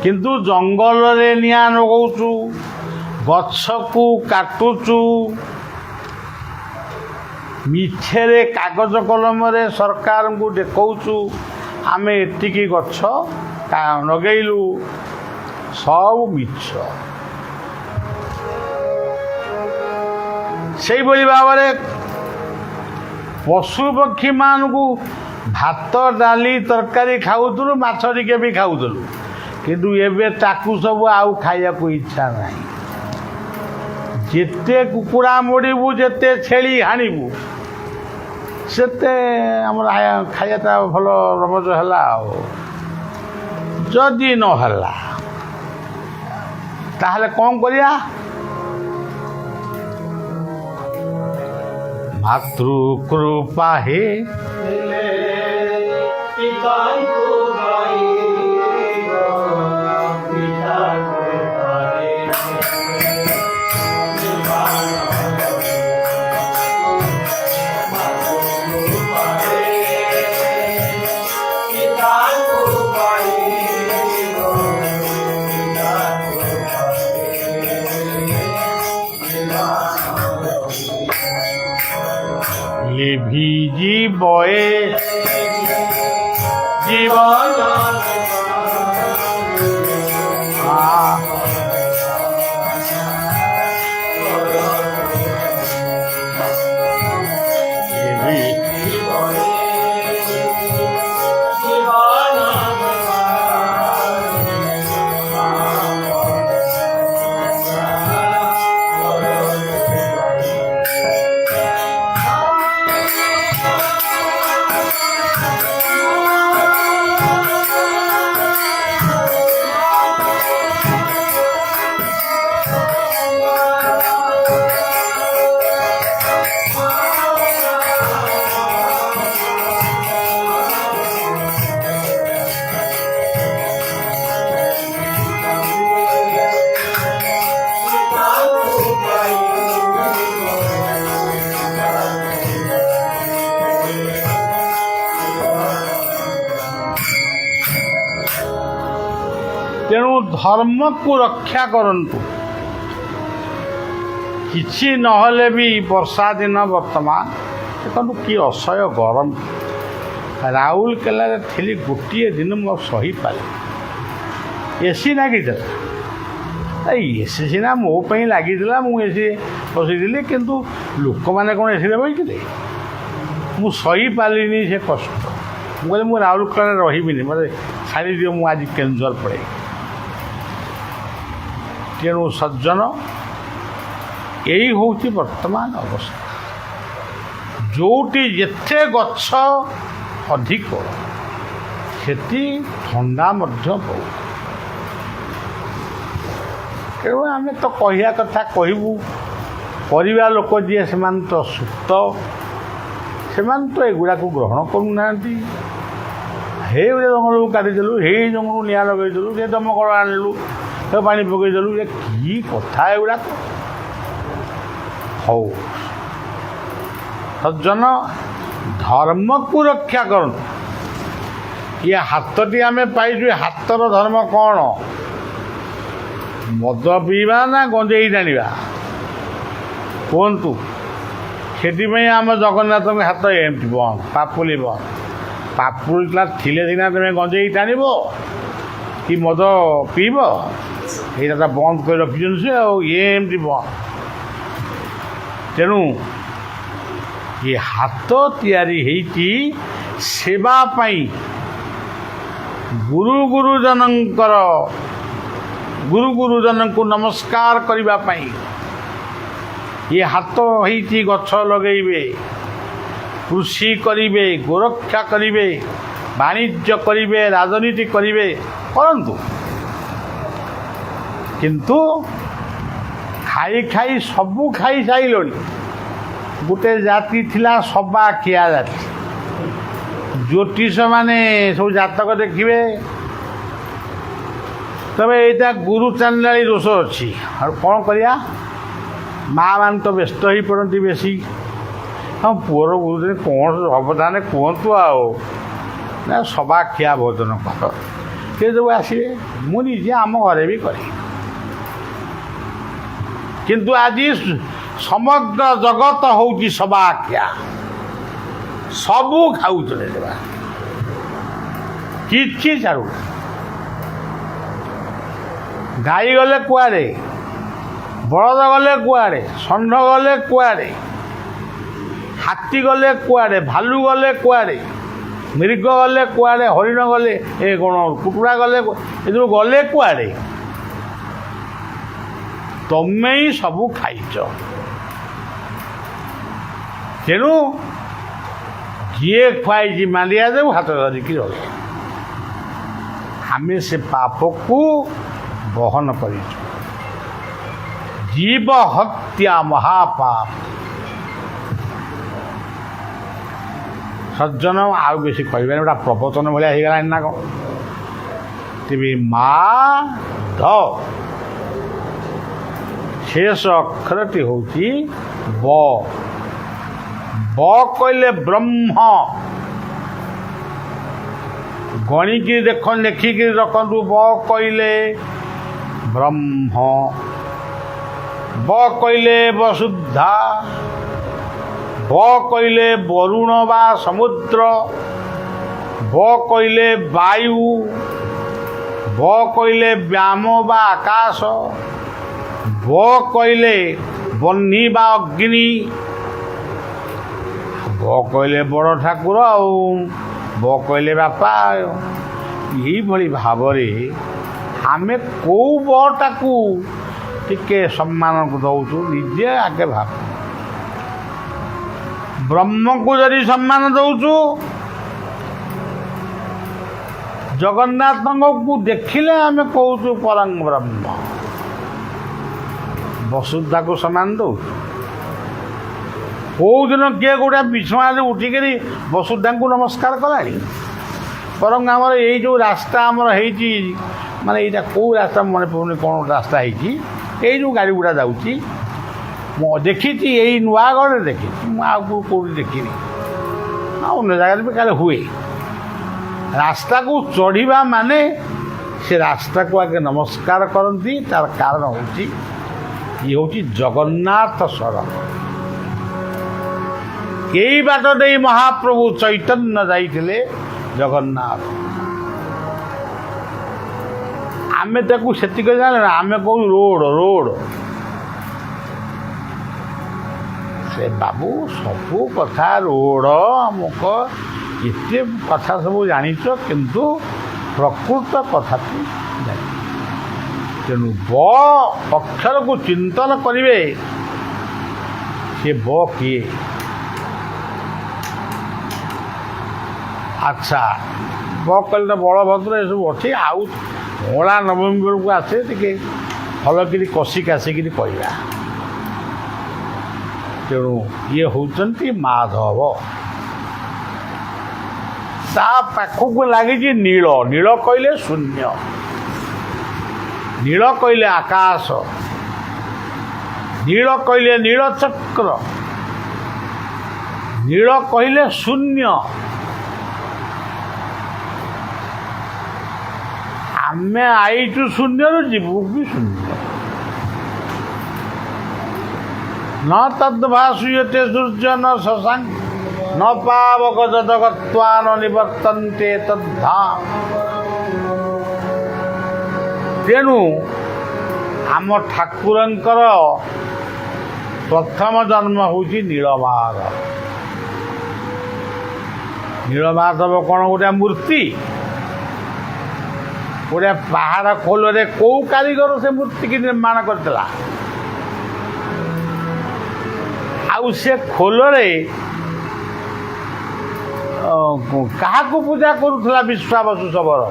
କିନ୍ତୁ ଜଙ୍ଗଲରେ ନିଆଁ ଲଗାଉଛୁ, ଗଛକୁ କାଟୁଛୁ, ମିଛରେ କାଗଜ କଲମରେ ସରକାରଙ୍କୁ ଦେଖାଉଛୁ ଆମେ ଏତିକି ଗଛ ଲଗେଇଲୁ। ସବୁ ମିଛ। ସେଇଭଳି ଭାବରେ ପଶୁପକ୍ଷୀମାନଙ୍କୁ ଭାତ, ଡାଲି, ତରକାରୀ ଖାଉଥିଲୁ, ମାଛ ଟିକେ ବି ଖାଉଥିଲୁ। କିନ୍ତୁ ଏବେ ତାକୁ ସବୁ ଆଉ ଖାଇବାକୁ ଇଚ୍ଛା ନାହିଁ। ଯେତେ କୁକୁଡ଼ା ମୋଡ଼ିବୁ, ଯେତେ ଛେଳି ହାଣିବୁ, ସେତେ ଆମର ଖାଇବାଟା ଭଲ ରମଜ ହେଲା। ଆଉ ଯଦି ନ ହେଲା ତାହେଲେ କ'ଣ କରିବା? ମାତୃକୃପା ହେ লিভিজিবয়ে জীবন ଧର୍ମକୁ ରକ୍ଷା କରନ୍ତୁ। କିଛି ନହେଲେ ବି ବର୍ଷା ଦିନ ବର୍ତ୍ତମାନ ଦେଖନ୍ତୁ କି ଅସହ୍ୟ ଗରମ। ରାଉରକେଲାରେ ଥିଲି ଗୋଟିଏ ଦିନ ମୁଁ ସହିପାରିଲି। ଏସି ଲାଗିଥିଲା, ଏସି ସିନା ମୋ ପାଇଁ ଲାଗିଥିଲା, ମୁଁ ଏସି ବସିଥିଲି, କିନ୍ତୁ ଲୋକମାନେ କ'ଣ ଏସିରେ ବସିଥିଲେ? ମୁଁ ସହିପାରିଲିନି ସେ କଷ୍ଟ। ମୁଁ କହିଲି ମୁଁ ରାଉରକେଲାରେ ରହିବିନି, ମୋତେ ଛାଡ଼ିଦିଅ, ମୁଁ ଆଜି କେନ୍ଦୁଝର ପଳାଇ। ତେଣୁ ସଜ୍ଜନ, ଏଇ ହେଉଛି ବର୍ତ୍ତମାନ ଅବସ୍ଥା। ଯେଉଁଠି ଯେତେ ଗଛ ଅଧିକ ସେଠି ଥଣ୍ଡା ମଧ୍ୟ ବହୁତ। ତେଣୁ ଆମେ ତ କହିବା କଥା କହିବୁ, ପରିବା ଲୋକ ଯିଏ ସେମାନେ ତ ସୁସ୍ଥ, ସେମାନେ ତ ଏଗୁଡ଼ାକୁ ଗ୍ରହଣ କରୁନାହାନ୍ତି। ହେ ଜଙ୍ଗଲକୁ କାଟିଦେଲୁ, ହେଇ ଜଙ୍ଗଲକୁ ନିଆଁ ଲଗେଇଦେଲୁ, ସେ ଦମକଳ ଆଣିଲୁ, ସେ ପାଣି ପକେଇଦେଲୁ, ଏ କି କଥା ଏଗୁଡ଼ାକ। ହଉ ସଜ୍ଜନ, ଧର୍ମକୁ ରକ୍ଷା କରନ୍ତୁ। ଇଏ ହାତଟି ଆମେ ପାଇଛୁ, ଏ ହାତର ଧର୍ମ କ'ଣ? ମଦ ପିଇବା ନା ଗଞ୍ଜେଇ ଟାଣିବା? କୁହନ୍ତୁ। ସେଥିପାଇଁ ଆମ ଜଗନ୍ନାଥଙ୍କ ହାତ ଏମିତି ବନ୍ଦ, ପାପୁଲି ବନ୍ଦ। ପାପୁଲିଟା ଥିଲେ ସିନା ତୁମେ ଗଞ୍ଜେଇ ଟାଣିବ କି ମଦ ପିଇବ। ଏଇଟା ବନ୍ଦ କରି ରଖିଛନ୍ତି ସେ, ଆଉ ଏମିତି ବନ୍ଦ। ତେଣୁ ଏ ହାତ ତିଆରି ହେଇଛି ସେବା ପାଇଁ, ଗୁରୁଜନଙ୍କୁ ନମସ୍କାର କରିବା ପାଇଁ। ଏ ହାତ ହେଇଛି ଗଛ ଲଗେଇବେ, କୃଷି କରିବେ, ଗୋରକ୍ଷା କରିବେ, ବାଣିଜ୍ୟ କରିବେ, ରାଜନୀତି କରିବେ, କରନ୍ତୁ। କିନ୍ତୁ ଖାଇ ଖାଇ ସବୁ ଖାଇ ସାରିଲଣି। ଗୋଟେ ଜାତି ଥିଲା ସବାଖିଆ ଜାତି। ଜ୍ୟୋତିଷମାନେ ସବୁ ଜାତକ ଦେଖିବେ, ତେବେ ଏଇଟା ଗୁରୁ ଚାଣ୍ଡାଳୀ ଦୋଷ ଅଛି। ଆଉ କ'ଣ କରିବା? ମାଆ ମାନେ ତ ବ୍ୟସ୍ତ ହୋଇପଡ଼ନ୍ତି ବେଶୀ। ହଁ, ପୁଅର ଗୁରୁଦିନ କ'ଣ ହବ ତାହେଲେ କୁହନ୍ତୁ। ଆଉ ନା, ସବାଖିଆ ଭୋଜନ କର, ସେ ସବୁ ଆସିବେ। ମୁଁ ନିଜେ ଆମ ଘରେ ବି କରେ। କିନ୍ତୁ ଆଜି ସମଗ୍ର ଜଗତ ହେଉଛି ସବାଖିଆ, ସବୁ ଖାଉଥିଲେ ଦେବା, କିଛି ଛାଡ଼ୁ। ଗାଈ ଗଲେ କୁଆଡ଼େ, ବଳଦ ଗଲେ କୁଆଡ଼େ, ଷଣ୍ଢ ଗଲେ କୁଆଡ଼େ, ହାତୀ ଗଲେ କୁଆଡ଼େ, ଭାଲୁ ଗଲେ କୁଆଡ଼େ, ମୃଗ ଗଲେ କୁଆଡ଼େ, ହରିଣ ଗଲେ, ଏ କ'ଣ କୁକୁଡ଼ା ଗଲେ, ଏଥିରୁ ଗଲେ କୁଆଡ଼େ? ତମେ ହିଁ ସବୁ ଖାଇଛ। ତେଣୁ ଯିଏ ଖୁଆଇଛି ମାଣ୍ଡିଆ ଦେବୁ, ହାତ ଧରିକି ରହିବ। ଆମେ ସେ ପାପକୁ ବହନ କରିଛୁ। ଜୀବ ହତ୍ୟା ମହାପାପ। ସଜ୍ଜନ, ଆଉ ବେଶୀ କହିବାନି, ଗୋଟା ପ୍ରବଚନ ଭଳିଆ ହେଇଗଲାଣି ନା କ'ଣ? ତେବେ ମା-ଧ ଶେଷ ଅକ୍ଷରଟି ହେଉଛି ବ। ବ କହିଲେ ବ୍ରହ୍ମ। ଗଣିକି ଲେଖିକିରି ରଖନ୍ତୁ। ବ କହିଲେ ବ୍ରହ୍ମ, ବ କହିଲେ ବସୁଧା, ବ କହିଲେ ବରୁଣ ବା ସମୁଦ୍ର, ବ କହିଲେ ବାୟୁ, ବ କହିଲେ ବ୍ୟାମ ବା ଆକାଶ, ବ କହିଲେ ବହ୍ନି ବା ଅଗ୍ନି, ବ କହିଲେ ବଡ଼ ଠାକୁର, ଆଉ ବ କହିଲେ ବାପା। ଏଇଭଳି ଭାବରେ ଆମେ କେଉଁ ବଟାକୁ ଟିକେ ସମ୍ମାନ ଦେଉଛୁ, ନିଜେ ଆଗେ ଭାବ। ବ୍ରହ୍ମକୁ ଯଦି ସମ୍ମାନ ଦେଉଛୁ, ଜଗନ୍ନାଥଙ୍କୁ ଦେଖିଲେ ଆମେ କହୁଛୁ ପରଂ ବ୍ରହ୍ମ। ବସୁଧାକୁ ସମ୍ମାନ ଦେଉଛୁ। କେଉଁଦିନ କିଏ ଗୋଟେ ବିଛଣାରେ ଉଠିକରି ବସୁଧାଙ୍କୁ ନମସ୍କାର କଲାଣି? ବରଂ ଆମର ଏଇ ଯେଉଁ ରାସ୍ତା ଆମର ହେଇଛି, ମାନେ ଏଇଟା କେଉଁ ରାସ୍ତା ମନେ ପଡ଼ୁନି, କ'ଣ ଗୋଟେ ରାସ୍ତା ହେଇଛି, ଏଇ ଯେଉଁ ଗାଡ଼ି ଗୁଡ଼ା ଯାଉଛି, ମୁଁ ଦେଖିଛି, ଏଇ ନୂଆଗଡ଼ରେ ଦେଖିଛି, ମୁଁ ଆଉ କେଉଁଠି ଦେଖିନି। ଆଉ ଅନ୍ୟ ଜାଗାରେ ବି କାଳେ ହୁଏ। ରାସ୍ତାକୁ ଚଢ଼ିବା ମାନେ ସେ ରାସ୍ତାକୁ ଆଗେ ନମସ୍କାର କରନ୍ତି। ତାର କାରଣ ହେଉଛି ଇଏ ହେଉଛି ଜଗନ୍ନାଥ ସଡ଼କ। କେଇ ବାଟ ଦେଇ ମହାପ୍ରଭୁ ଚୈତନ୍ୟ ଯାଇଥିଲେ ଜଗନ୍ନାଥ। ଆମେ ତାକୁ ସେତିକି ଜାଣିଲେ, ଆମେ କହୁ ରୋଡ଼। ସେ ବାବୁ ସବୁ କଥା ରୋଡ଼ ଅମୁକ ଏତେ କଥା ସବୁ ଜାଣିଛ, କିନ୍ତୁ ପ୍ରକୃତ କଥାକୁ ଜାଣି। ତେଣୁ ବ ଅକ୍ଷରକୁ ଚିନ୍ତନ କରିବେ, ସେ ବ କିଏ? ଆଚ୍ଛା, ବ କହିଲେ ବଳଭଦ୍ର ଏସବୁ ଅଛି। ଆଉ ଅଁଳା ନବମୀ ବେଳକୁ ଆସେ, ଟିକେ ଭଲକିରି କଷି କାଶିକିରି କହିବା। ତେଣୁ ଇଏ ହେଉଛନ୍ତି ମାଧବ। ତା ପାଖକୁ ଲାଗିଛି ନୀଳ। ନୀଳ କହିଲେ ଶୂନ୍ୟ, ନୀଳ କହିଲେ ଆକାଶ, ନୀଳ କହିଲେ ନୀଳଚକ୍ର, ନୀଳ କହିଲେ ଶୂନ୍ୟ। ଆମେ ଆଇଛୁ ଶୂନ୍ୟରୁ, ଯିବୁ ବି ଶୂନ୍ୟ। ন ତଦ୍ଭାସୁୟତେ ସୂର୍ଯ୍ୟ ନ ଶଶାଙ୍କ ন ପାବକ ଯଦଗତ୍ୱା ନ ନିବର୍ତ୍ତନ୍ତେ ତଦ୍ଧାମ। ତେଣୁ ଆମ ଠାକୁରଙ୍କର ପ୍ରଥମ ଜନ୍ମ ହେଉଛି ନୀଳମାଧବ। ନୀଳମାଧବ କ'ଣ ଗୋଟେ ମୂର୍ତ୍ତି? ଗୋଟେ ପାହାଡ଼ ଖୋଲରେ କେଉଁ କାରିଗର ସେ ମୂର୍ତ୍ତିକି ନିର୍ମାଣ କରିଥିଲା? ଆଉ ସେ ଖୋଲରେ କାହାକୁ ପୂଜା କରୁଥିଲା? ବିଶ୍ୱାବସୁ ଶବର।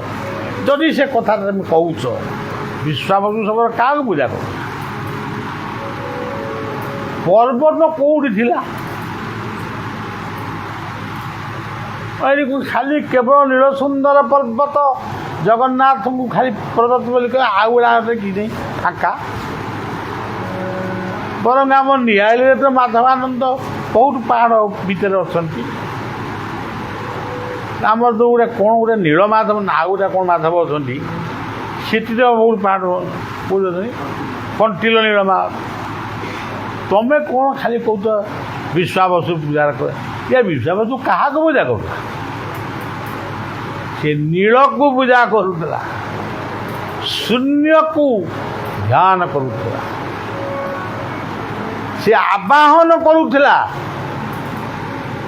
ଯଦି ସେ କଥାଟା ତମେ କହୁଛ, ବିଶ୍ୱାବସୁ ଶବର କାହାକୁ ପୂଜା କରୁଥିଲା? ପର୍ବତ କେଉଁଠି ଥିଲା? ଖାଲି କେବଳ ନୀଳସୁନ୍ଦର ପର୍ବତ, ଜଗନ୍ନାଥଙ୍କୁ ଖାଲି ପର୍ବତ ବୋଲି କହ, ଆଉ ଗୁଡ଼ାକ କି ନାହିଁ, ଫାଙ୍କା। ବରଂ ଆମ ନିଆଳିରେ ତ ମାଧବାନନ୍ଦ କେଉଁଠୁ ପାହାଡ଼ ଭିତରେ ଅଛନ୍ତି। ଆମର ଯେଉଁ ଗୋଟେ କ'ଣ ଗୋଟେ ନୀଳମାଧବ ନା ଆଉ ଗୋଟେ କ'ଣ ମାଧବ ଅଛନ୍ତି, ସେଠି ତ ବହୁତ ପାହାଡ଼ କହୁଛନ୍ତି, କଣ୍ଟିଲ ନୀଳମାଧବ। ତମେ କ'ଣ ଖାଲି କହୁଛ ବିଶ୍ୱାବସୁ ପୂଜା କରେ? ଏ ବିଶ୍ୱାବସୁ କାହାକୁ ପୂଜା କରୁଥିଲା? ସେ ନୀଳକୁ ପୂଜା କରୁଥିଲା, ଶୂନ୍ୟକୁ ଧ୍ୟାନ କରୁଥିଲା, ସେ ଆବାହନ କରୁଥିଲା,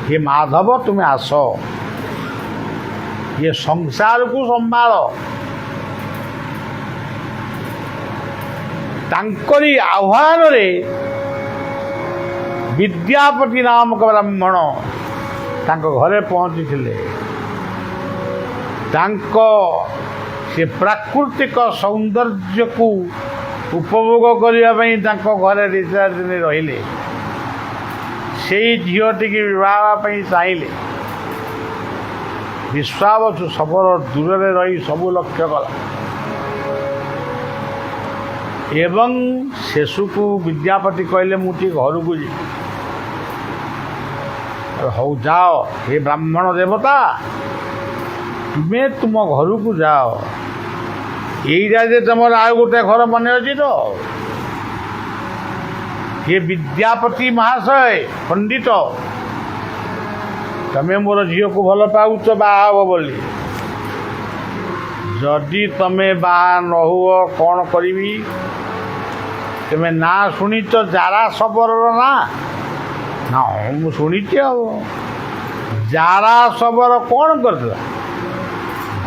ହେ ମାଧବ ତୁମେ ଆସ, ଏ ସଂସାରକୁ ସମ୍ଭାଳ। ତାଙ୍କରି ଆହ୍ୱାନରେ ବିଦ୍ୟାପତି ନାମକ ବ୍ରାହ୍ମଣ ତାଙ୍କ ଘରେ ପହଞ୍ଚିଥିଲେ। ତାଙ୍କ ସେ ପ୍ରାକୃତିକ ସୌନ୍ଦର୍ଯ୍ୟକୁ ଉପଭୋଗ କରିବା ପାଇଁ ତାଙ୍କ ଘରେ 2-4 ଦିନ ରହିଲେ। ସେଇ ଝିଅଟିକି ବିବାହ ପାଇଁ ଚାହିଁଲେ। ବିଶ୍ୱାବସୁ ଶବର ଦୂରରେ ରହି ସବୁ ଲକ୍ଷ୍ୟ କଲା ଏବଂ ଶେଷକୁ ବିଦ୍ୟାପତି କହିଲେ, ମୁଁ ଟିକେ ଘରକୁ ଯିବି। ହଉ ଯାଅ, ହେ ବ୍ରାହ୍ମଣ ଦେବତା, ତୁମେ ତୁମ ଘରକୁ ଯାଅ। ଏଇଟା ଯେ ତୁମର ଆଉ ଗୋଟେ ଘର ମନେ ଅଛି ତ? ହେ ବିଦ୍ୟାପତି ମହାଶୟ ପଣ୍ଡିତ, ତମେ ମୋର ଝିଅକୁ ଭଲ ପାଉଛ ବାହା ହେବ ବୋଲି। ଯଦି ତମେ ବାହା ନ ହୁଅ କ'ଣ କରିବି? ତମେ ନାଁ ଶୁଣିଛ ଜାରା ଶବରର ନାଁ? ନା, ମୁଁ ଶୁଣିଛି। ଆଉ ଜାରା ଶବର କ'ଣ କରିଥିଲା?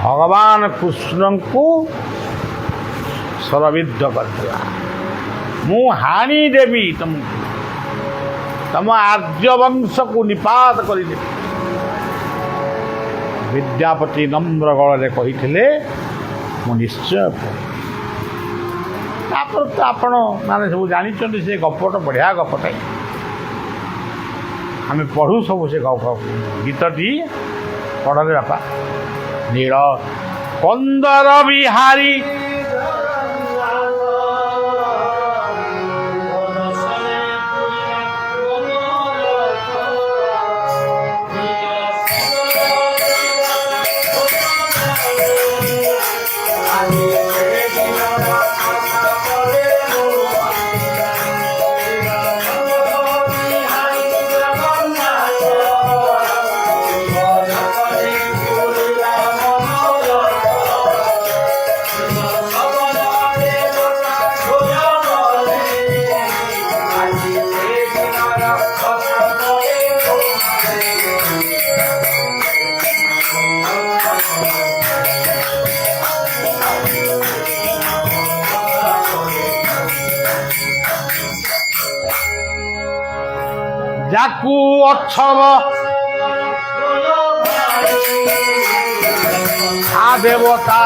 ଭଗବାନ କୃଷ୍ଣଙ୍କୁ ଶରବିଦ୍ଧ କରିଥିଲା। ମୁଁ ହାଣି ଦେବି ତମକୁ, ତମ ଆର୍ଯ୍ୟବଂଶକୁ ନିପାତ କରିଦେବି। ବିଦ୍ୟାପତି ନମ୍ର ଗଳରେ କହିଥିଲେ, ମୁଁ ନିଶ୍ଚୟ ପଢ଼ିବି। ତାପରେ ତ ଆପଣ ମାନେ ସବୁ ଜାଣିଛନ୍ତି ସେ ଗପଟା, ବଢ଼ିଆ ଗପଟା। ଆମେ ପଢ଼ୁ ସବୁ ସେ ଗୀତଟି। ପଢ଼ରେ ବାପା। ନୀଳ କନ୍ଦର ବିହାରୀ I ତାକୁ ଅଛବ ଆ ଦେବତା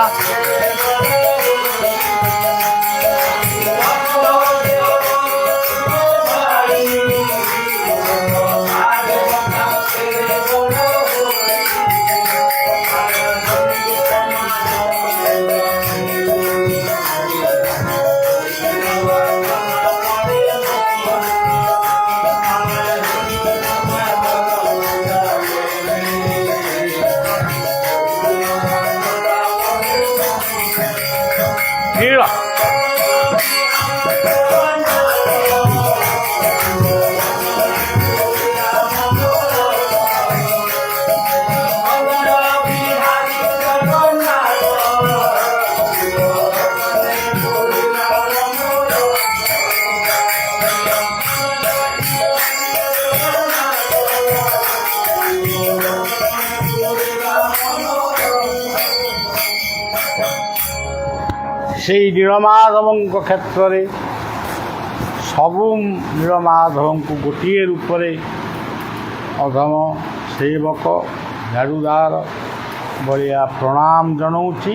ନୀଳ ସେଇ ନୀଳମାଧବଙ୍କ କ୍ଷେତ୍ରରେ ସବୁ ନୀଳମାଧବଙ୍କୁ ଗୋଟିଏ ରୂପରେ ଅଧମ ସେବକ ଝାଡ଼ୁଦାର ଭଳିଆ ପ୍ରଣାମ ଜଣାଉଛି।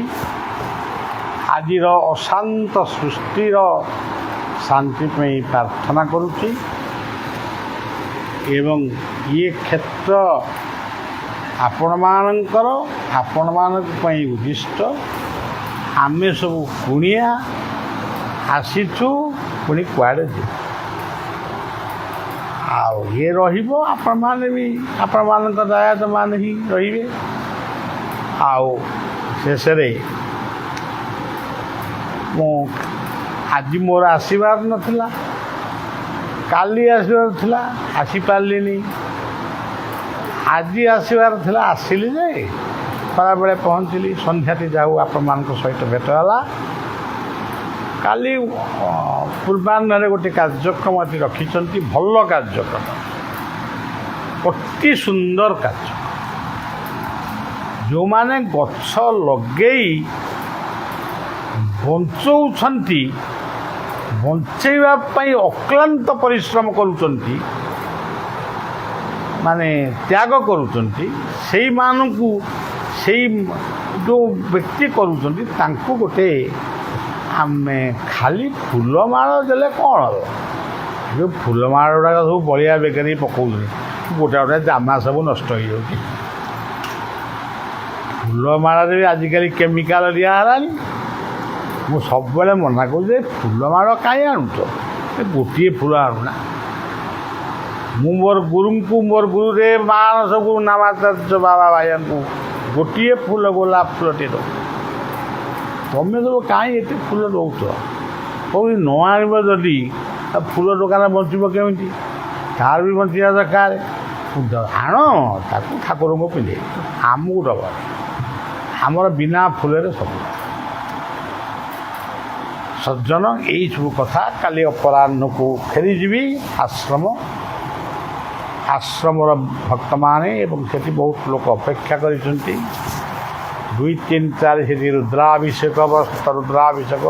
ଆଜିର ଅଶାନ୍ତ ସୃଷ୍ଟିର ଶାନ୍ତି ପାଇଁ ପ୍ରାର୍ଥନା କରୁଛି ଏବଂ ଇଏ କ୍ଷେତ୍ର ଆପଣମାନଙ୍କର ଆପଣମାନଙ୍କ ପାଇଁ ଉଦ୍ଦିଷ୍ଟ। ଆମେ ସବୁ କୁଣିଆ ଆସିଛୁ, ପୁଣି କୁଆଡ଼େ ଯିବୁ। ଆଉ ଇଏ ରହିବ, ଆପଣମାନେ ବି ଆପଣମାନଙ୍କ ଦାୟିତ୍ୱମାନେ ହିଁ ରହିବେ। ଆଉ ଶେଷରେ ଆଜି ମୋର ଆସିବାର ନଥିଲା, କାଲି ଆସିବାର ଥିଲା, ଆସିପାରିଲିନି। ଆଜି ଆସିବାର ଥିଲା, ଆସିଲି ଯେ ଖରାବେଳେ ପହଞ୍ଚିଲି। ସନ୍ଧ୍ୟାଟି ଯାଉ ଆପଣମାନଙ୍କ ସହିତ ଭେଟ ହେଲା। କାଲି ପୂର୍ବାହ୍ନରେ ଗୋଟେ କାର୍ଯ୍ୟକ୍ରମ ଏଠି ରଖିଛନ୍ତି, ଭଲ କାର୍ଯ୍ୟକ୍ରମ, ଅତି ସୁନ୍ଦର କାର୍ଯ୍ୟ। ଯେଉଁମାନେ ଗଛ ଲଗେଇ ବଞ୍ଚଉଛନ୍ତି, ବଞ୍ଚେଇବା ପାଇଁ ଅକ୍ଲାନ୍ତ ପରିଶ୍ରମ କରୁଛନ୍ତି, ମାନେ ତ୍ୟାଗ କରୁଛନ୍ତି, ସେଇମାନଙ୍କୁ ସେଇ ଯେଉଁ ବ୍ୟକ୍ତି କରୁଛନ୍ତି ତାଙ୍କୁ ଗୋଟେ ଆମେ ଖାଲି ଫୁଲମାଳ ଦେଲେ କ'ଣ ହେବ? ଯେଉଁ ଫୁଲମାଳ ଗୁଡ଼ାକ ସବୁ ବଳିଆ ବେକାରୀ ପକାଉଛନ୍ତି, ଗୋଟେ ଗୋଟେ ଜାମା ସବୁ ନଷ୍ଟ ହେଇଯାଉଛି। ଫୁଲମାଳରେ ବି ଆଜିକାଲି କେମିକାଲ ଦିଆ ହେଲାଣି। ମୁଁ ସବୁବେଳେ ମନା କରୁଛି, ଫୁଲମାଳ କାହିଁ ଆଣୁଛ? ଗୋଟିଏ ଫୁଲ ଆଣୁନା। ମୁଁ ମୋର ଗୁରୁଙ୍କୁ, ମୋର ଗୁରୁରେ ମାନସକୁ ନାମାଚାର୍ଯ୍ୟ ବାବା ଭାଇଙ୍କୁ ଗୋଟିଏ ଫୁଲ, ଗୋଲାପ ଫୁଲଟିଏ ଦେଉ। ତମେ ସବୁ କାହିଁ ଏତେ ଫୁଲ ଦେଉଛ? କେଉଁଠି ନ ଆଣିବ ଯଦି ଫୁଲ ଦୋକାନ ବଞ୍ଚିବ କେମିତି? ତାର ବି ବଞ୍ଚିବା ଦରକାର। ଆଣ, ତାକୁ ଠାକୁରଙ୍କୁ ପିନ୍ଧେଇ ଆମକୁ ଦେବ। ଆମର ବିନା ଫୁଲରେ ସବୁ ସଜ୍ଜନ। ଏଇସବୁ କଥା କାଲି ଅପରାହ୍ନକୁ ଫେରିଯିବି ଆଶ୍ରମର ଭକ୍ତମାନେ, ଏବଂ ସେଠି ବହୁତ ଲୋକ ଅପେକ୍ଷା କରିଛନ୍ତି। 2, 3, 4 ସେଠି ରୁଦ୍ରାଭିଷେକ, ରୁଦ୍ରାଭିଷେକ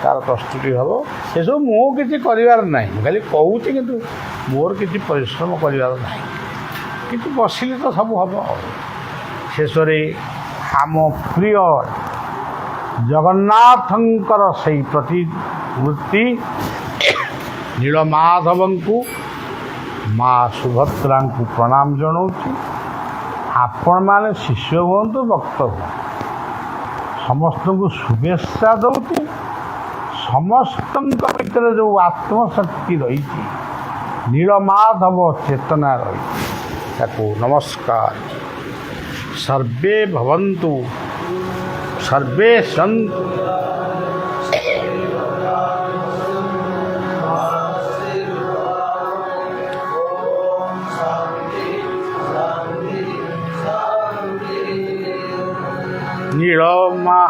ତା'ର ପ୍ରସ୍ତୁତି ହେବ। ସେସବୁ ମୁଁ କିଛି କରିବାର ନାହିଁ, ମୁଁ ଖାଲି କହୁଛି, କିନ୍ତୁ ମୋର କିଛି ପରିଶ୍ରମ କରିବାର ନାହିଁ। କିନ୍ତୁ ବସିଲେ ତ ସବୁ ହେବ। ଶେଷରେ ଆମ ପ୍ରିୟ ଜଗନ୍ନାଥଙ୍କର ସେଇ ପ୍ରତିମୂର୍ତ୍ତି ନୀଳମାଧବଙ୍କୁ, ମା ସୁଭଦ୍ରାଙ୍କୁ ପ୍ରଣାମ ଜଣାଉଛି। ଆପଣମାନେ ଶିଷ୍ୟ ହୁଅନ୍ତୁ, ଭକ୍ତ ହୁଅନ୍ତୁ, ସମସ୍ତଙ୍କୁ ଶୁଭେଚ୍ଛା ଦେଉଛି। ସମସ୍ତଙ୍କ ଭିତରେ ଯେଉଁ ଆତ୍ମଶକ୍ତି ରହିଛି, ନୀଳମାଧବ ଚେତନା ରହିଛି, ତାକୁ ନମସ୍କାର। ସର୍ବେ ଭବନ୍ତୁ, ସର୍ବେ ସନ୍ତୁ। ନୀଳମା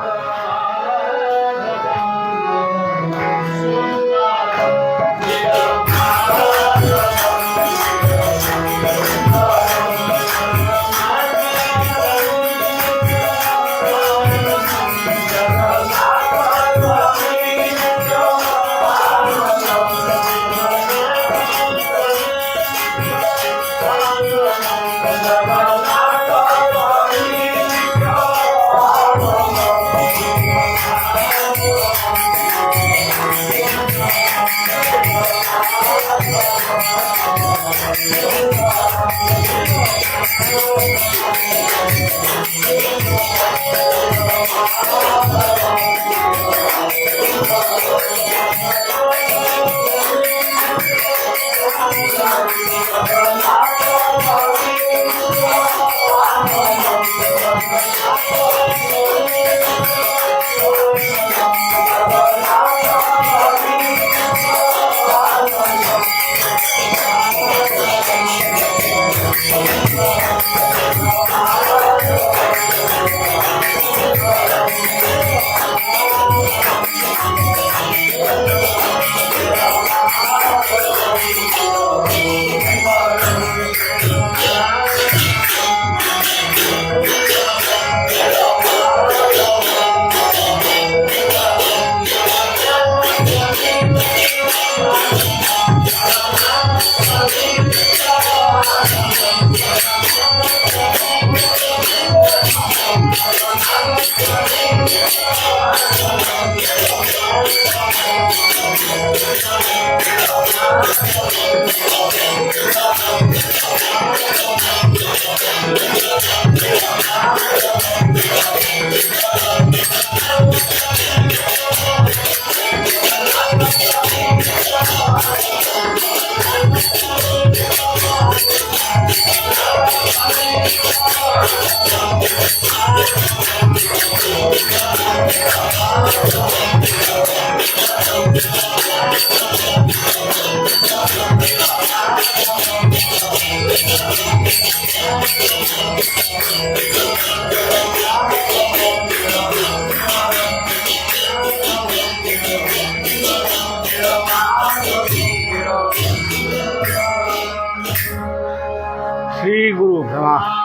श्री गुरु क्षमा।